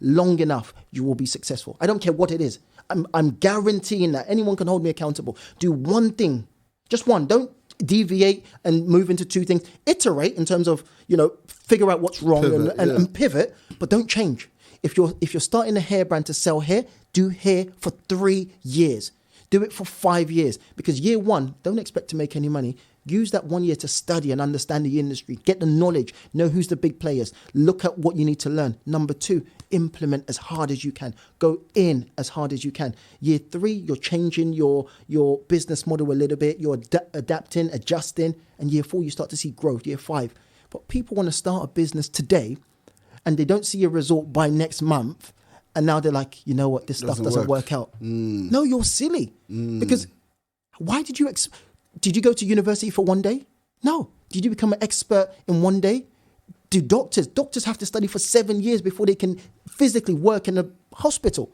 long enough, you will be successful. I don't care what it is. I'm guaranteeing that. Anyone can hold me accountable. Do one thing, just one. Don't deviate and move into 2 things. Iterate in terms of, figure out what's wrong and pivot, but don't change. If you're starting a hair brand to sell hair, do hair for 3 years. Do it for 5 years, because year 1, don't expect to make any money. Use that 1 year to study and understand the industry, get the knowledge, know who's the big players, look at what you need to learn. Number 2, implement as hard as you can. Go in as hard as you can. Year 3, you're changing your business model a little bit. You're adapting, adjusting. And year 4, you start to see growth. Year 5. But people want to start a business today and they don't see a result by next month. And now they're like, you know what, this stuff doesn't work out. No, you're silly. Because why did you go to university for 1 day? No. Did you become an expert in 1 day? Do doctors have to study for 7 years before they can physically work in a hospital?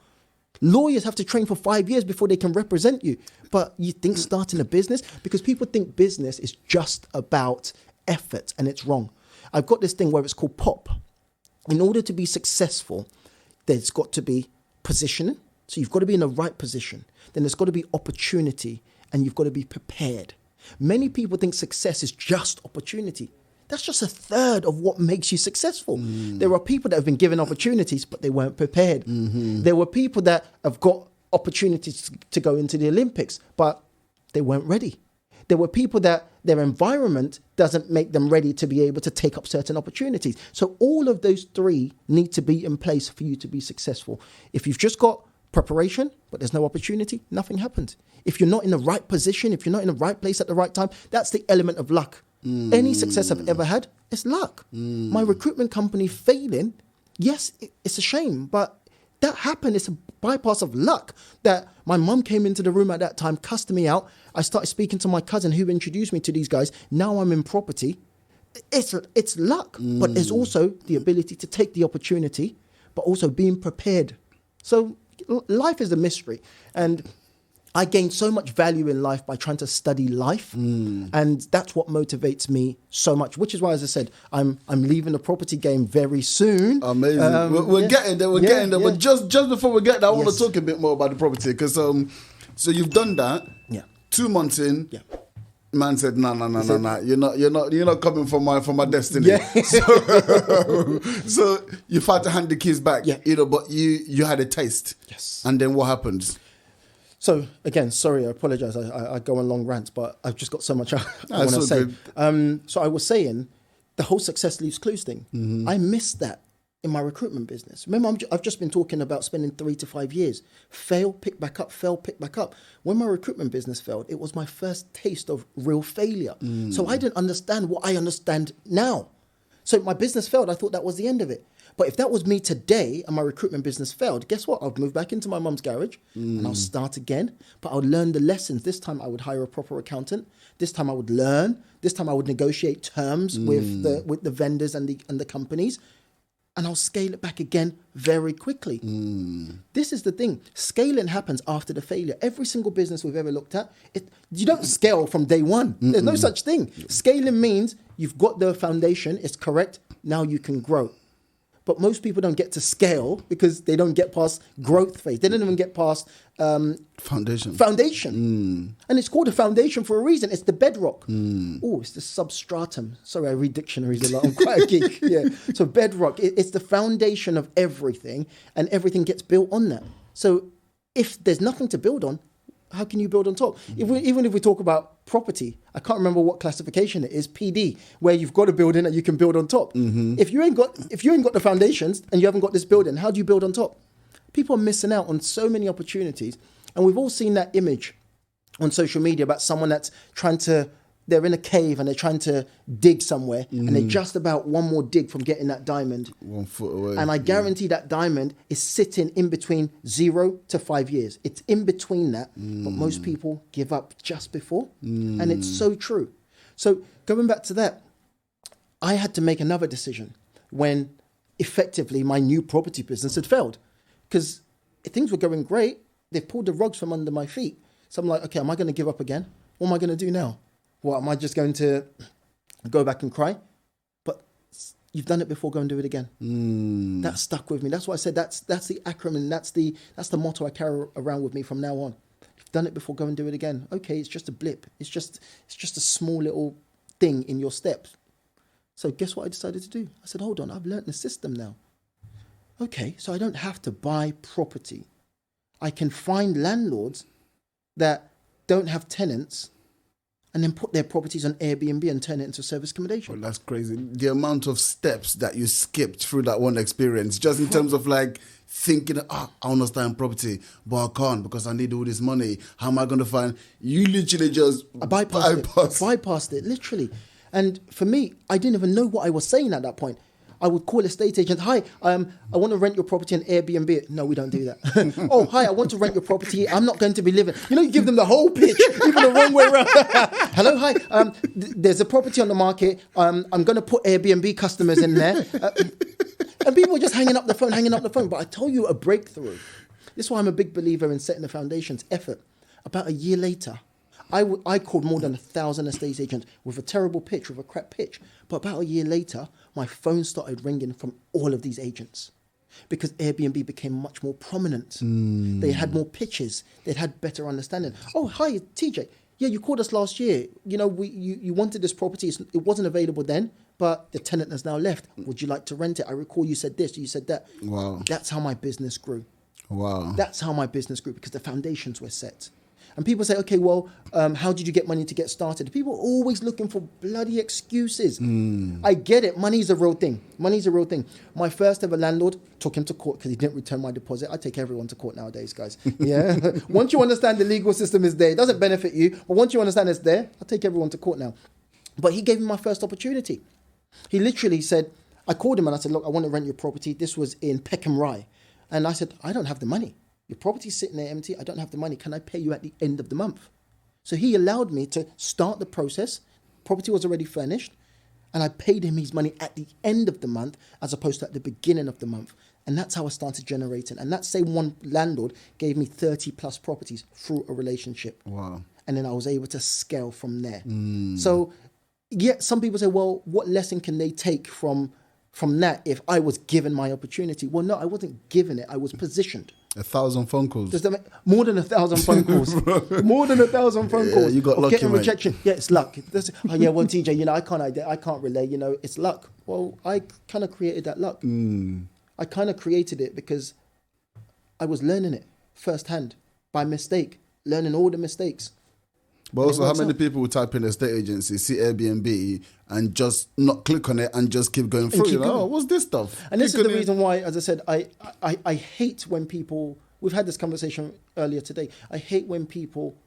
Lawyers have to train for 5 years before they can represent you. But you think starting a business? Because people think business is just about effort, and it's wrong. I've got this thing where it's called POP. In order to be successful, there's got to be positioning. So you've got to be in the right position. Then there's got to be opportunity, and you've got to be prepared. Many people think success is just opportunity. That's just a third of what makes you successful. There are people that have been given opportunities, but they weren't prepared. There were people that have got opportunities to go into the Olympics, but they weren't ready. There were people that their environment doesn't make them ready to be able to take up certain opportunities. So all of those three need to be in place for you to be successful. If you've just got preparation, but there's no opportunity, nothing happens. If you're not in the right position, if you're not in the right place at the right time, that's the element of luck. Any success I've ever had, it's luck. My recruitment company failing, yes, it's a shame, but that happened. It's a bypass of luck that my mum came into the room at that time, cussed me out. I started speaking to my cousin who introduced me to these guys. Now I'm in property. It's luck, but there's also the ability to take the opportunity, but also being prepared. So life is a mystery. And I gained so much value in life by trying to study life, and that's what motivates me so much. Which is why, as I said, I'm leaving the property game very soon. Amazing. We're getting there. We're getting there. But just before we get there, I want to talk a bit more about the property because so you've done that. Yeah. 2 months in. Yeah. Man said, no. You're not coming for my destiny. Yeah. So you've had to hand the keys back. Yeah. But you had a taste. Yes. And then what happens? So again, sorry, I apologize. I go on long rants, but I've just got so much I want to say. So I was saying, the whole success leaves clues thing. I missed that in my recruitment business. Remember, I've just been talking about spending 3 to 5 years. Fail, pick back up, fail, pick back up. When my recruitment business failed, it was my first taste of real failure. So I didn't understand what I understand now. So my business failed. I thought that was the end of it. But if that was me today and my recruitment business failed, guess what? I'd move back into my mum's garage and I'll start again. But I would learn the lessons. This time I would hire a proper accountant. This time I would learn. This time I would negotiate terms with the vendors and the companies. And I'll scale it back again very quickly. This is the thing. Scaling happens after the failure. Every single business we've ever looked at, you don't scale from day one. There's no such thing. Scaling means you've got the foundation, it's correct, now you can grow. But most people don't get to scale because they don't get past growth phase. They don't even get past foundation. And it's called a foundation for a reason. It's the bedrock. Oh, it's the substratum. Sorry, I read dictionaries a lot. I'm quite a geek. Yeah. So bedrock, it's the foundation of everything, and everything gets built on that. So if there's nothing to build on, how can you build on top? Even if we talk about property, I can't remember what classification it is, PD, where you've got a building that you can build on top. If you ain't got the foundations and you haven't got this building, how do you build on top? People are missing out on so many opportunities. And we've all seen that image on social media about someone that's they're in a cave and they're trying to dig somewhere and they're just about one more dig from getting that diamond. 1 foot away. And I guarantee that diamond is sitting in between 0 to 5 years. It's in between that, but most people give up just before. And it's so true. So going back to that, I had to make another decision when effectively my new property business had failed because things were going great. They pulled the rugs from under my feet. So I'm like, okay, am I going to give up again? What am I going to do now? What, am I just going to go back and cry? But you've done it before, go and do it again. That stuck with me. That's why I said that's the acronym. That's the motto I carry around with me from now on. You've done it before, go and do it again. Okay, it's just a blip. It's just a small little thing in your steps. So guess what I decided to do? I said, hold on, I've learnt the system now. Okay, so I don't have to buy property. I can find landlords that don't have tenants and then put their properties on Airbnb and turn it into service accommodation. Well, that's crazy. The amount of steps that you skipped through that one experience, just in terms of like thinking, I want to start in property, but I can't because I need all this money. How am I going to find? You literally just bypassed it, literally. And for me, I didn't even know what I was saying at that point. I would call estate agent, hi, I want to rent your property on Airbnb. No, we don't do that. Oh, hi, I want to rent your property. I'm not going to be living. You give them the whole pitch, even the wrong way around. Hello, hi, there's a property on the market. I'm going to put Airbnb customers in there. And people are just hanging up the phone. But I tell you a breakthrough. This is why I'm a big believer in setting the foundations, effort. About a year later, I called more than 1,000 estate agents with a terrible pitch, with a crap pitch. But about a year later, my phone started ringing from all of these agents because Airbnb became much more prominent. They had more pitches. They had better understanding. Oh, hi, TJ. Yeah, you called us last year. You wanted this property. It wasn't available then, but the tenant has now left. Would you like to rent it? I recall you said this, you said that. Wow. That's how my business grew. Wow. That's how my business grew, because the foundations were set. And people say, okay, well, how did you get money to get started? People are always looking for bloody excuses. I get it. Money's a real thing. Money's a real thing. My first ever landlord took him to court because he didn't return my deposit. I take everyone to court nowadays, guys. Yeah. Once you understand the legal system is there, it doesn't benefit you. But once you understand it's there, I take everyone to court now. But he gave me my first opportunity. He literally said, I called him and I said, look, I want to rent your property. This was in Peckham Rye. And I said, I don't have the money. Your property's sitting there empty. I don't have the money. Can I pay you at the end of the month? So he allowed me to start the process. Property was already furnished. And I paid him his money at the end of the month as opposed to at the beginning of the month. And that's how I started generating. And that same one landlord gave me 30 plus properties through a relationship. Wow. And then I was able to scale from there. So, yeah, some people say, well, what lesson can they take from that if I was given my opportunity? Well, no, I wasn't given it. I was positioned. 1,000 phone calls. Does that make, more than 1,000 phone calls? More than 1,000 phone calls. You got lucky, getting mate. rejection. Yeah, it's luck. Oh yeah, well, TJ, I can't relate. It's luck. Well, I kind of created that luck. I kind of created it because I was learning it firsthand by mistake, learning all the mistakes. But also, how many people will type in estate agency, see Airbnb, and just not click on it and just keep going through? keep going. Oh, what's this stuff? And this is the reason why, as I said, I hate when people, we've had this conversation earlier today, I hate when people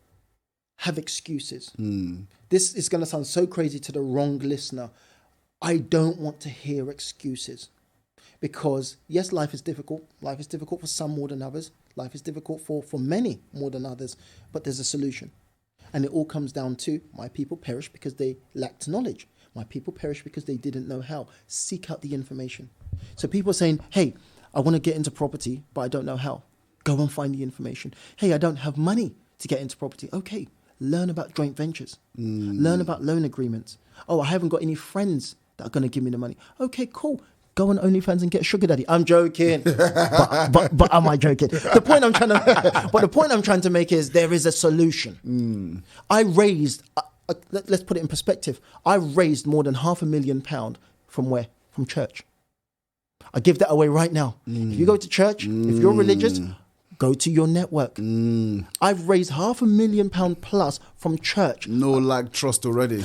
have excuses. This is going to sound so crazy to the wrong listener. I don't want to hear excuses. Because, yes, life is difficult. Life is difficult for some more than others. Life is difficult for many more than others. But there's a solution. And it all comes down to, my people perish because they lacked knowledge. My people perish because they didn't know how. Seek out the information. So people are saying, hey, I want to get into property, but I don't know how. Go and find the information. Hey, I don't have money to get into property. Okay, learn about joint ventures. Learn about loan agreements. Oh, I haven't got any friends that are going to give me the money. Okay, cool. Go on OnlyFans and get a sugar daddy. I'm joking, but am I joking? The point I'm trying to make is there is a solution. I raised, let's put it in perspective. I raised more than £500,000 from where? From church. I give that away right now. If you go to church, if you're religious, go to your network. I've raised £500,000 plus from church. No like trust already.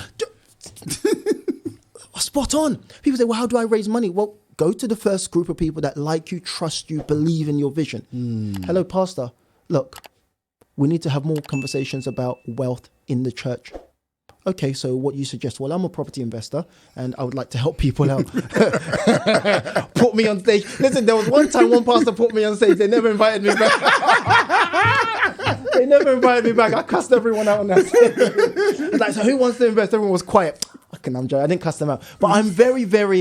Spot on. People say, well, how do I raise money? Well, go to the first group of people that like you, trust you, believe in your vision. Hello, pastor. Look, we need to have more conversations about wealth in the church. Okay, so what you suggest? Well, I'm a property investor and I would like to help people out. Put me on stage. Listen, there was one time one pastor put me on stage. They never invited me back. I cussed everyone out on that stage. Like, so who wants to invest? Everyone was quiet. I'm joking. I didn't cuss them out. But I'm very, very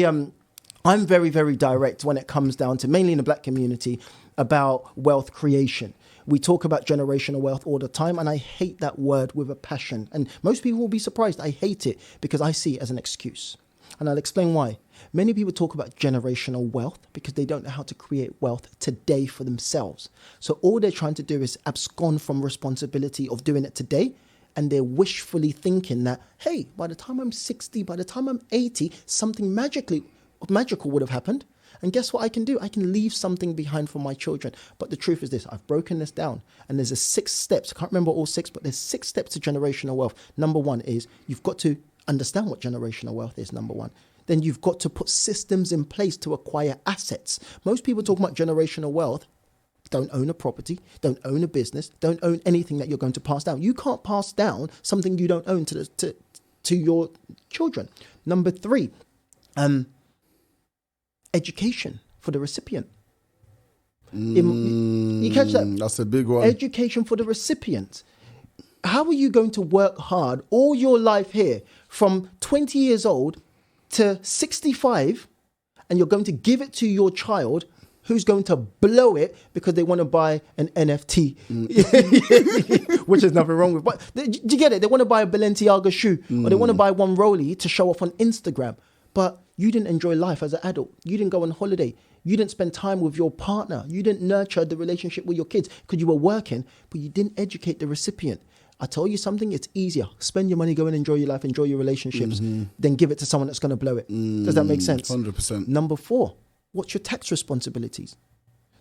direct when it comes down to, mainly in the black community, about wealth creation. We talk about generational wealth all the time, and I hate that word with a passion. And most people will be surprised. I hate it because I see it as an excuse. And I'll explain why. Many people talk about generational wealth because they don't know how to create wealth today for themselves. So all they're trying to do is abscond from responsibility of doing it today. And they're wishfully thinking that, hey, by the time I'm 60, by the time I'm 80, something magical would have happened. And guess what I can do? I can leave something behind for my children. But the truth is this, I've broken this down. And there's 6 steps. I can't remember all 6, but there's 6 steps to generational wealth. Number 1 is you've got to understand what generational wealth is, number 1. Then you've got to put systems in place to acquire assets. Most people talk about generational wealth. Don't own a property, don't own a business, don't own anything that you're going to pass down. You can't pass down something you don't own to your children. Number 3, education for the recipient. You catch that? That's a big one. Education for the recipient. How are you going to work hard all your life here from 20 years old to 65 and you're going to give it to your child who's going to blow it because they want to buy an NFT, which is nothing wrong with. But do you get it? They want to buy a Balenciaga shoe or they want to buy one Rollie to show off on Instagram. But you didn't enjoy life as an adult. You didn't go on holiday. You didn't spend time with your partner. You didn't nurture the relationship with your kids because you were working, but you didn't educate the recipient. I tell you something, it's easier. Spend your money, go and enjoy your life, enjoy your relationships, then give it to someone that's going to blow it. Does that make sense? 100%. Number 4, what's your tax responsibilities?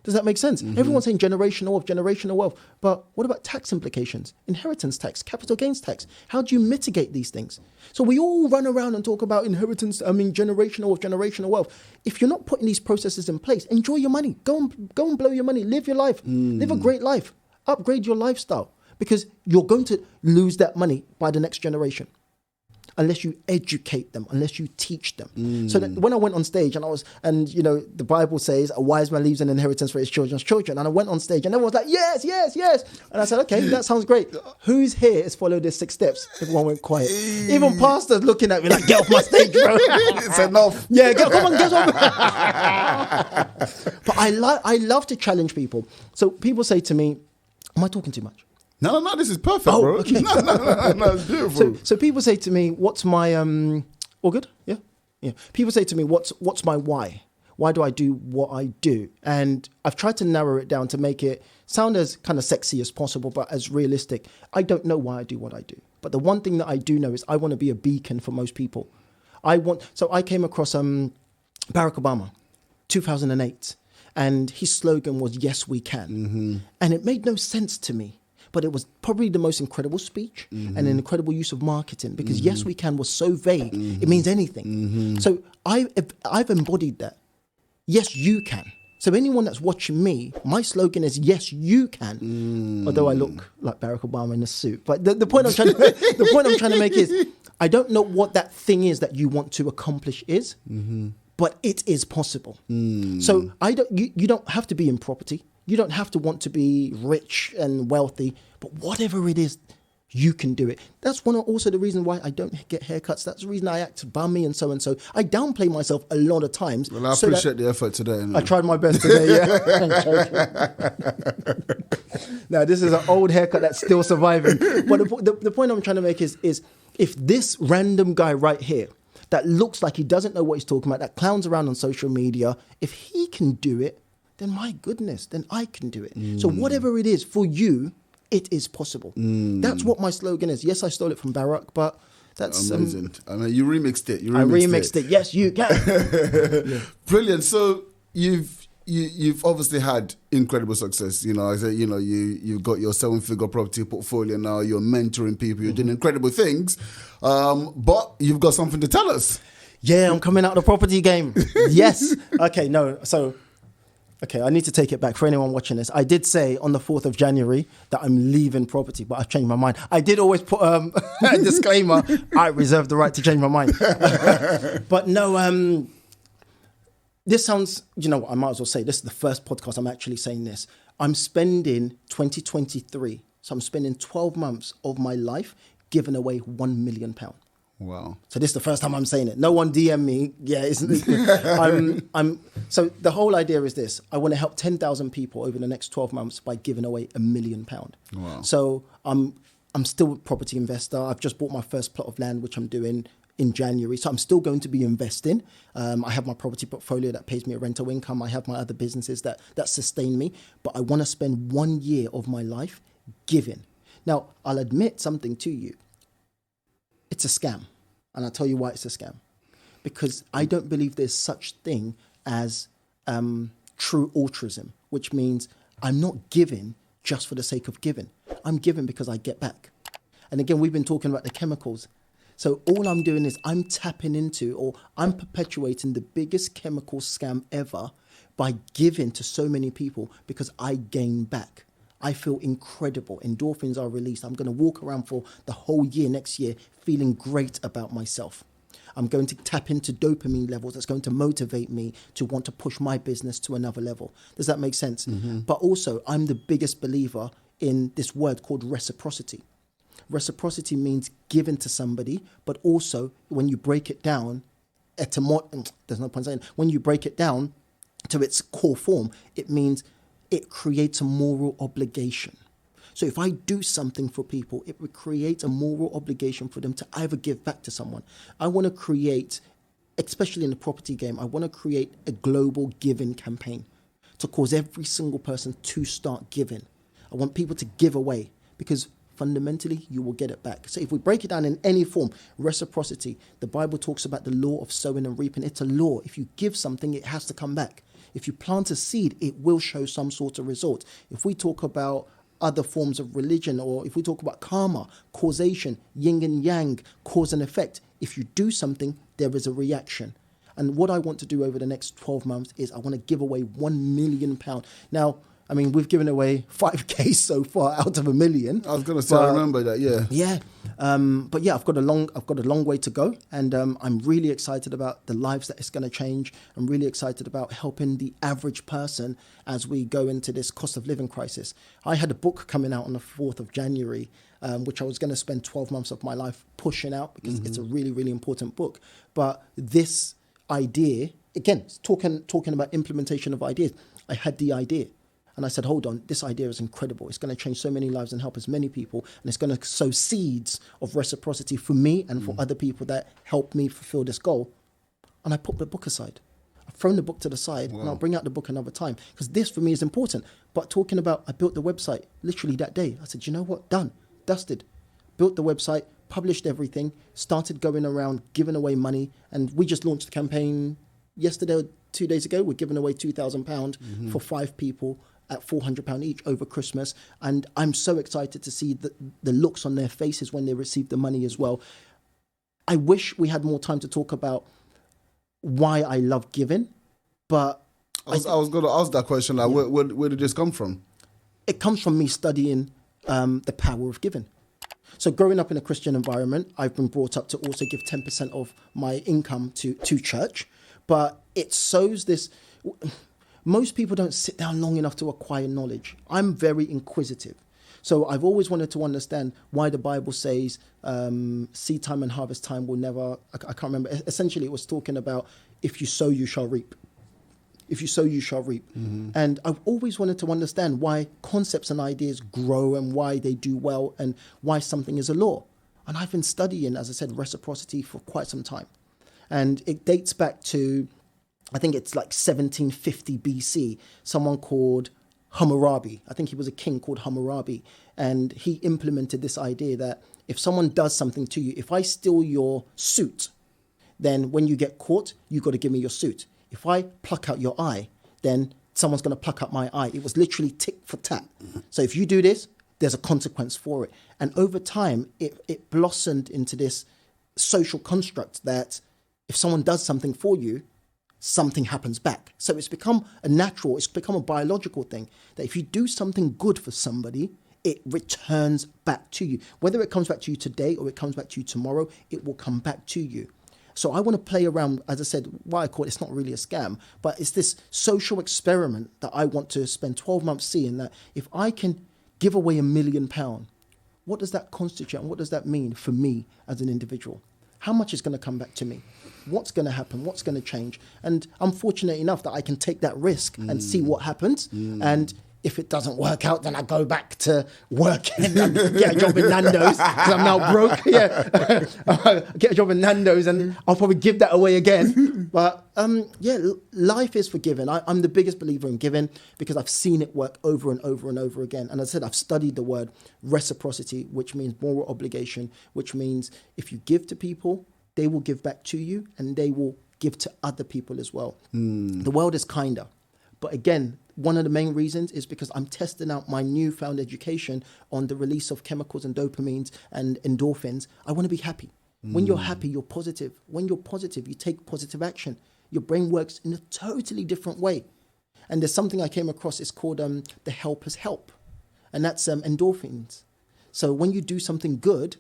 Does that make sense? Everyone's saying generational wealth. But what about tax implications? Inheritance tax, capital gains tax. How do you mitigate these things? So we all run around and talk about generational wealth. If you're not putting these processes in place, enjoy your money. Go and blow your money. Live your life. Live a great life. Upgrade your lifestyle. Because you're going to lose that money by the next generation. Unless you educate them, unless you teach them. So that when I went on stage and the Bible says a wise man leaves an inheritance for his children's children. And I went on stage and everyone was like, yes, yes, yes. And I said, okay, that sounds great. Who's here has followed the 6 steps? Everyone went quiet. Even pastors looking at me like, get off my stage, bro. It's enough. Yeah, come on, get off. But I love to challenge people. So people say to me, am I talking too much? No, this is perfect, bro. Okay. No, it's beautiful. So people say to me, what's my, all good? Yeah. People say to me, what's my why? Why do I do what I do? And I've tried to narrow it down to make it sound as kind of sexy as possible, but as realistic. I don't know why I do what I do. But the one thing that I do know is I want to be a beacon for most people. So I came across Barack Obama, 2008, and his slogan was, yes, we can. And it made no sense to me. But it was probably the most incredible speech and an incredible use of marketing because yes, we can was so vague. It means anything. So I've embodied that. Yes, you can. So anyone that's watching me, my slogan is yes, you can. Although I look like Barack Obama in a suit. But the point I'm trying to make is I don't know what that thing is that you want to accomplish is, but it is possible. So you don't have to be in property. You don't have to want to be rich and wealthy, but whatever it is, you can do it. That's also the reason why I don't get haircuts. That's the reason I act bummy and so. I downplay myself a lot of times. Well, I appreciate the effort today. I tried my best today, yeah. Now, this is an old haircut that's still surviving. But the point I'm trying to make is if this random guy right here that looks like he doesn't know what he's talking about, that clowns around on social media, if he can do it, then my goodness, then I can do it. So whatever it is for you, it is possible. That's what my slogan is. Yes, I stole it from Barack, but that's amazing. I mean, you remixed it. I remixed it. Yes, you can. Yeah. Brilliant. So you've obviously had incredible success. I said, you've got your 7-figure property portfolio now. You're mentoring people. You're doing incredible things, but you've got something to tell us. Yeah, I'm coming out of the property game. Yes. Okay. No. Okay, I need to take it back for anyone watching this. I did say on the 4th of January that I'm leaving property, but I've changed my mind. I did always put a disclaimer, I reserve the right to change my mind. But no, this sounds, I might as well say, this is the first podcast I'm actually saying this. I'm spending 2023, so I'm spending 12 months of my life giving away £1 million. Wow. So this is the first time I'm saying it. No one DM me. Yeah, so the whole idea is this. I want to help 10,000 people over the next 12 months by giving away £1 million. Wow. So I'm still a property investor. I've just bought my first plot of land, which I'm doing in January. So I'm still going to be investing. I have my property portfolio that pays me a rental income. I have my other businesses that sustain me. But I want to spend 1 year of my life giving. Now, I'll admit something to you. It's a scam. And I'll tell you why it's a scam. Because I don't believe there's such thing as true altruism, which means I'm not giving just for the sake of giving. I'm giving because I get back. And again, we've been talking about the chemicals. So all I'm doing is I'm tapping into, or I'm perpetuating the biggest chemical scam ever by giving to so many people because I gain back. I feel incredible. Endorphins are released. I'm going to walk around for the whole year next year feeling great about myself. I'm going to tap into dopamine levels that's going to motivate me to want to push my business to another level. Does that make sense? But also, I'm the biggest believer in this word called reciprocity. Reciprocity means giving to somebody, but also when you break it down, there's no point saying, when you break it down to its core form, it means it creates a moral obligation. So if I do something for people, it would create a moral obligation for them to either give back to someone. I want to create, especially in the property game, I want to create a global giving campaign to cause every single person to start giving. I want people to give away because fundamentally you will get it back. So if we break it down in any form, reciprocity, the Bible talks about the law of sowing and reaping. It's a law. If you give something, it has to come back. if you plant a seed, it will show some sort of result. If we talk about other forms of religion, or if we talk about karma, causation, yin and yang, cause and effect, if you do something, there is a reaction. And what I want to do over the next 12 months is I want to give away £1 million. Now, I mean, we've given away 5K so far out of 1 million. I was going to say, I remember that, yeah. Yeah. But yeah, I've got a long way to go. And I'm really excited about the lives that it's going to change. I'm really excited about helping the average person as we go into this cost of living crisis. I had a book coming out on the 4th of January, which I was going to spend 12 months of my life pushing out because it's a really, really important book. But this idea, again, talking about implementation of ideas, I had the idea and I said, hold on, this idea is incredible. It's going to change so many lives and help as many people, and it's going to sow seeds of reciprocity for me and for other people that help me fulfill this goal. And I put the book aside. I've thrown the book to the side. And I'll bring out the book another time because this for me is important. But talking about, I built the website literally that day. I said, you know what, done, dusted, built the website, published everything, started going around giving away money, and we just launched the campaign yesterday or 2 days ago. We're giving away £2,000 for 5 people at £400 each over Christmas, and I'm so excited to see the looks on their faces when they receive the money as well. I wish we had more time to talk about why I love giving, but I was going to ask that question, like, where did this come from? It comes from me studying the power of giving. So growing up in a Christian environment, I've been brought up to also give 10% of my income to church. But it sows this. Most people don't sit down long enough to acquire knowledge. I'm very inquisitive. So I've always wanted to understand why the Bible says seed time and harvest time will never, I can't remember. Essentially, it was talking about if you sow, you shall reap. If you sow, you shall reap. And I've always wanted to understand why concepts and ideas grow and why they do well and why something is a law. And I've been studying, as I said, reciprocity for quite some time. And it dates back to, I think it's like 1750 BC, someone called Hammurabi. I think he was a king called Hammurabi. And he implemented this idea that if someone does something to you, if I steal your suit, then when you get caught, you got to give me your suit. If I pluck out your eye, then someone's going to pluck out my eye. It was literally tick for tat. So if you do this, there's a consequence for it. And over time, it blossomed into this social construct that if someone does something for you, something happens back. So it's become it's become a biological thing that if you do something good for somebody, it returns back to you. Whether it comes back to you today or it comes back to you tomorrow, it will come back to you. So I want to play around, as I said, why I call it's not really a scam, but it's this social experiment that I want to spend 12 months seeing, that if I can give away £1 million, what does that constitute and what does that mean for me as an individual? How much is going to come back to me? What's going to happen? What's going to change? And I'm fortunate enough that I can take that risk and see what happens. And if it doesn't work out, then I go back to working and get a job in Nando's because I'm now broke. Yeah, get a job in Nando's and I'll probably give that away again. But yeah, life is forgiving. I'm the biggest believer in giving because I've seen it work over and over and over again. And as I said, I've studied the word reciprocity, which means moral obligation, which means if you give to people, they will give back to you and they will give to other people as well. The world is kinder. But again, one of the main reasons is because I'm testing out my newfound education on the release of chemicals and dopamines and endorphins. I want to be happy. When you're happy, you're positive. When you're positive, you take positive action. Your brain works in a totally different way. And there's something I came across, it's called the helper's help. And that's endorphins. So when you do something good,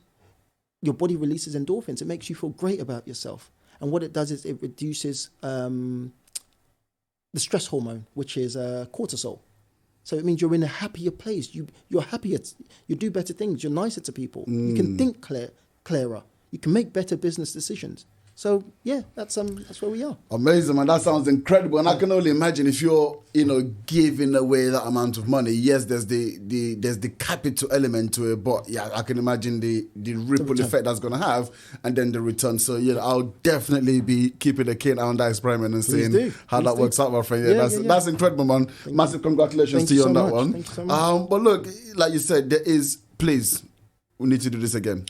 your body releases endorphins. It makes you feel great about yourself. And what it does is it reduces the stress hormone, which is cortisol. So it means you're in a happier place. You're happier. You do better things. You're nicer to people. You can think clearer. You can make better business decisions. So yeah, that's where we are. Amazing, man. That sounds incredible. And I can only imagine if you're, giving away that amount of money. Yes, there's the capital element to it, but yeah, I can imagine the ripple effect that's going to have, and then the return. So yeah, I'll definitely be keeping a keen eye on that experiment and seeing how that works out, my friend. Yeah, that's incredible, man. Massive congratulations to you on that one. Thank you so much. But look, like you said, please, we need to do this again.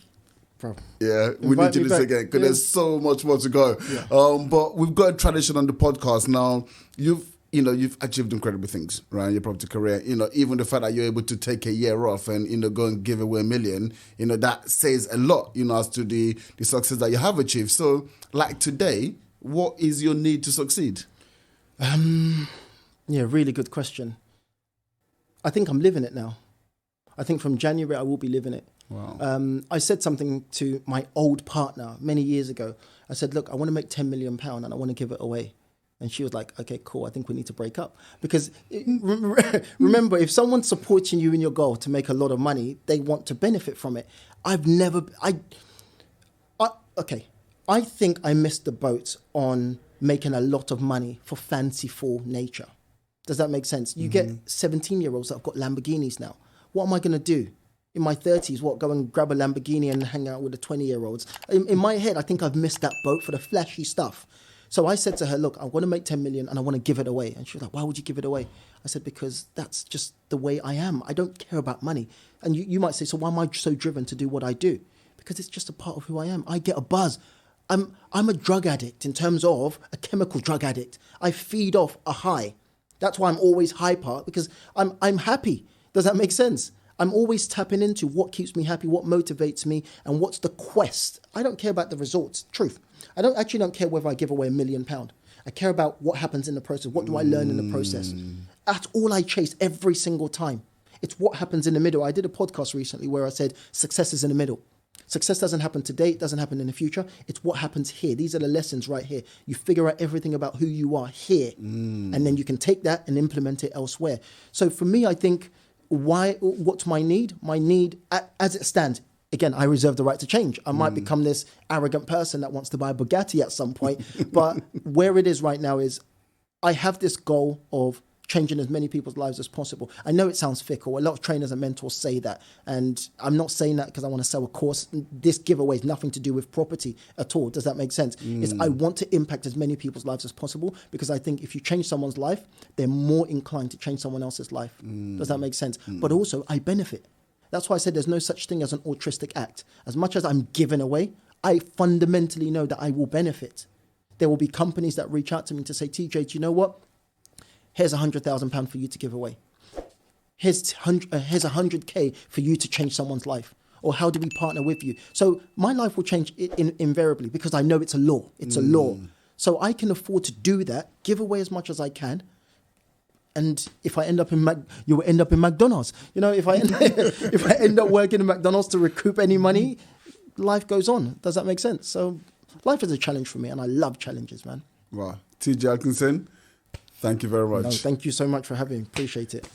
Yeah, we need to do this again because there's so much more to go. Yeah. But we've got a tradition on the podcast now. You've you know, you've achieved incredible things, right, in your property career. You know, even the fact that you're able to take a year off and, you know, go and give away $1 million, you know, that says a lot, you know, as to the success that you have achieved. So, like today, what is your need to succeed? Yeah, really good question. I think I'm living it now. I think from January I will be living it. Wow. I said something to my old partner many years ago. I said, look, I want to make £10 million and I want to give it away. And she was like, okay, cool. I think we need to break up. Because remember, if someone's supporting you in your goal to make a lot of money, they want to benefit from it. I think I missed the boat on making a lot of money for fanciful nature. Does that make sense? You get 17-year-olds that have got Lamborghinis now. What am I going to do? In my 30s, go and grab a Lamborghini and hang out with the 20-year-olds? In my head, I think I've missed that boat for the flashy stuff. So I said to her, look, I want to make 10 million and I want to give it away. And she was like, why would you give it away? I said, because that's just the way I am. I don't care about money. And you might say, so why am I so driven to do what I do? Because it's just a part of who I am. I get a buzz. I'm a drug addict in terms of a chemical drug addict. I feed off a high. That's why I'm always hyper, because I'm happy. Does that make sense? I'm always tapping into what keeps me happy, what motivates me, and what's the quest. I don't care about the results. Truth. I don't care whether I give away £1 million. I care about what happens in the process. What do I learn in the process? That's all I chase every single time. It's what happens in the middle. I did a podcast recently where I said success is in the middle. Success doesn't happen today. It doesn't happen in the future. It's what happens here. These are the lessons right here. You figure out everything about who you are here. And then you can take that and implement it elsewhere. So for me, I think, what's my need? My need, as it stands, again, I reserve the right to change. I might become this arrogant person that wants to buy a Bugatti at some point. But where it is right now is I have this goal of changing as many people's lives as possible. I know it sounds fickle. A lot of trainers and mentors say that. And I'm not saying that because I want to sell a course. This giveaway is nothing to do with property at all. Does that make sense? It's I want to impact as many people's lives as possible, because I think if you change someone's life, they're more inclined to change someone else's life. Does that make sense? But also, I benefit. That's why I said there's no such thing as an altruistic act. As much as I'm giving away, I fundamentally know that I will benefit. There will be companies that reach out to me to say, TJ, do you know what? Here's £100,000 for you to give away. Here's 100K for you to change someone's life. Or how do we partner with you? So my life will change invariably, because I know it's a law. It's a law. So I can afford to do that, give away as much as I can. And if I end up you will end up in McDonald's. You know, if I end up working in McDonald's to recoup any money, life goes on. Does that make sense? So life is a challenge for me, and I love challenges, man. Wow. TJ Atkinson, thank you very much. No, thank you so much for having me. Appreciate it.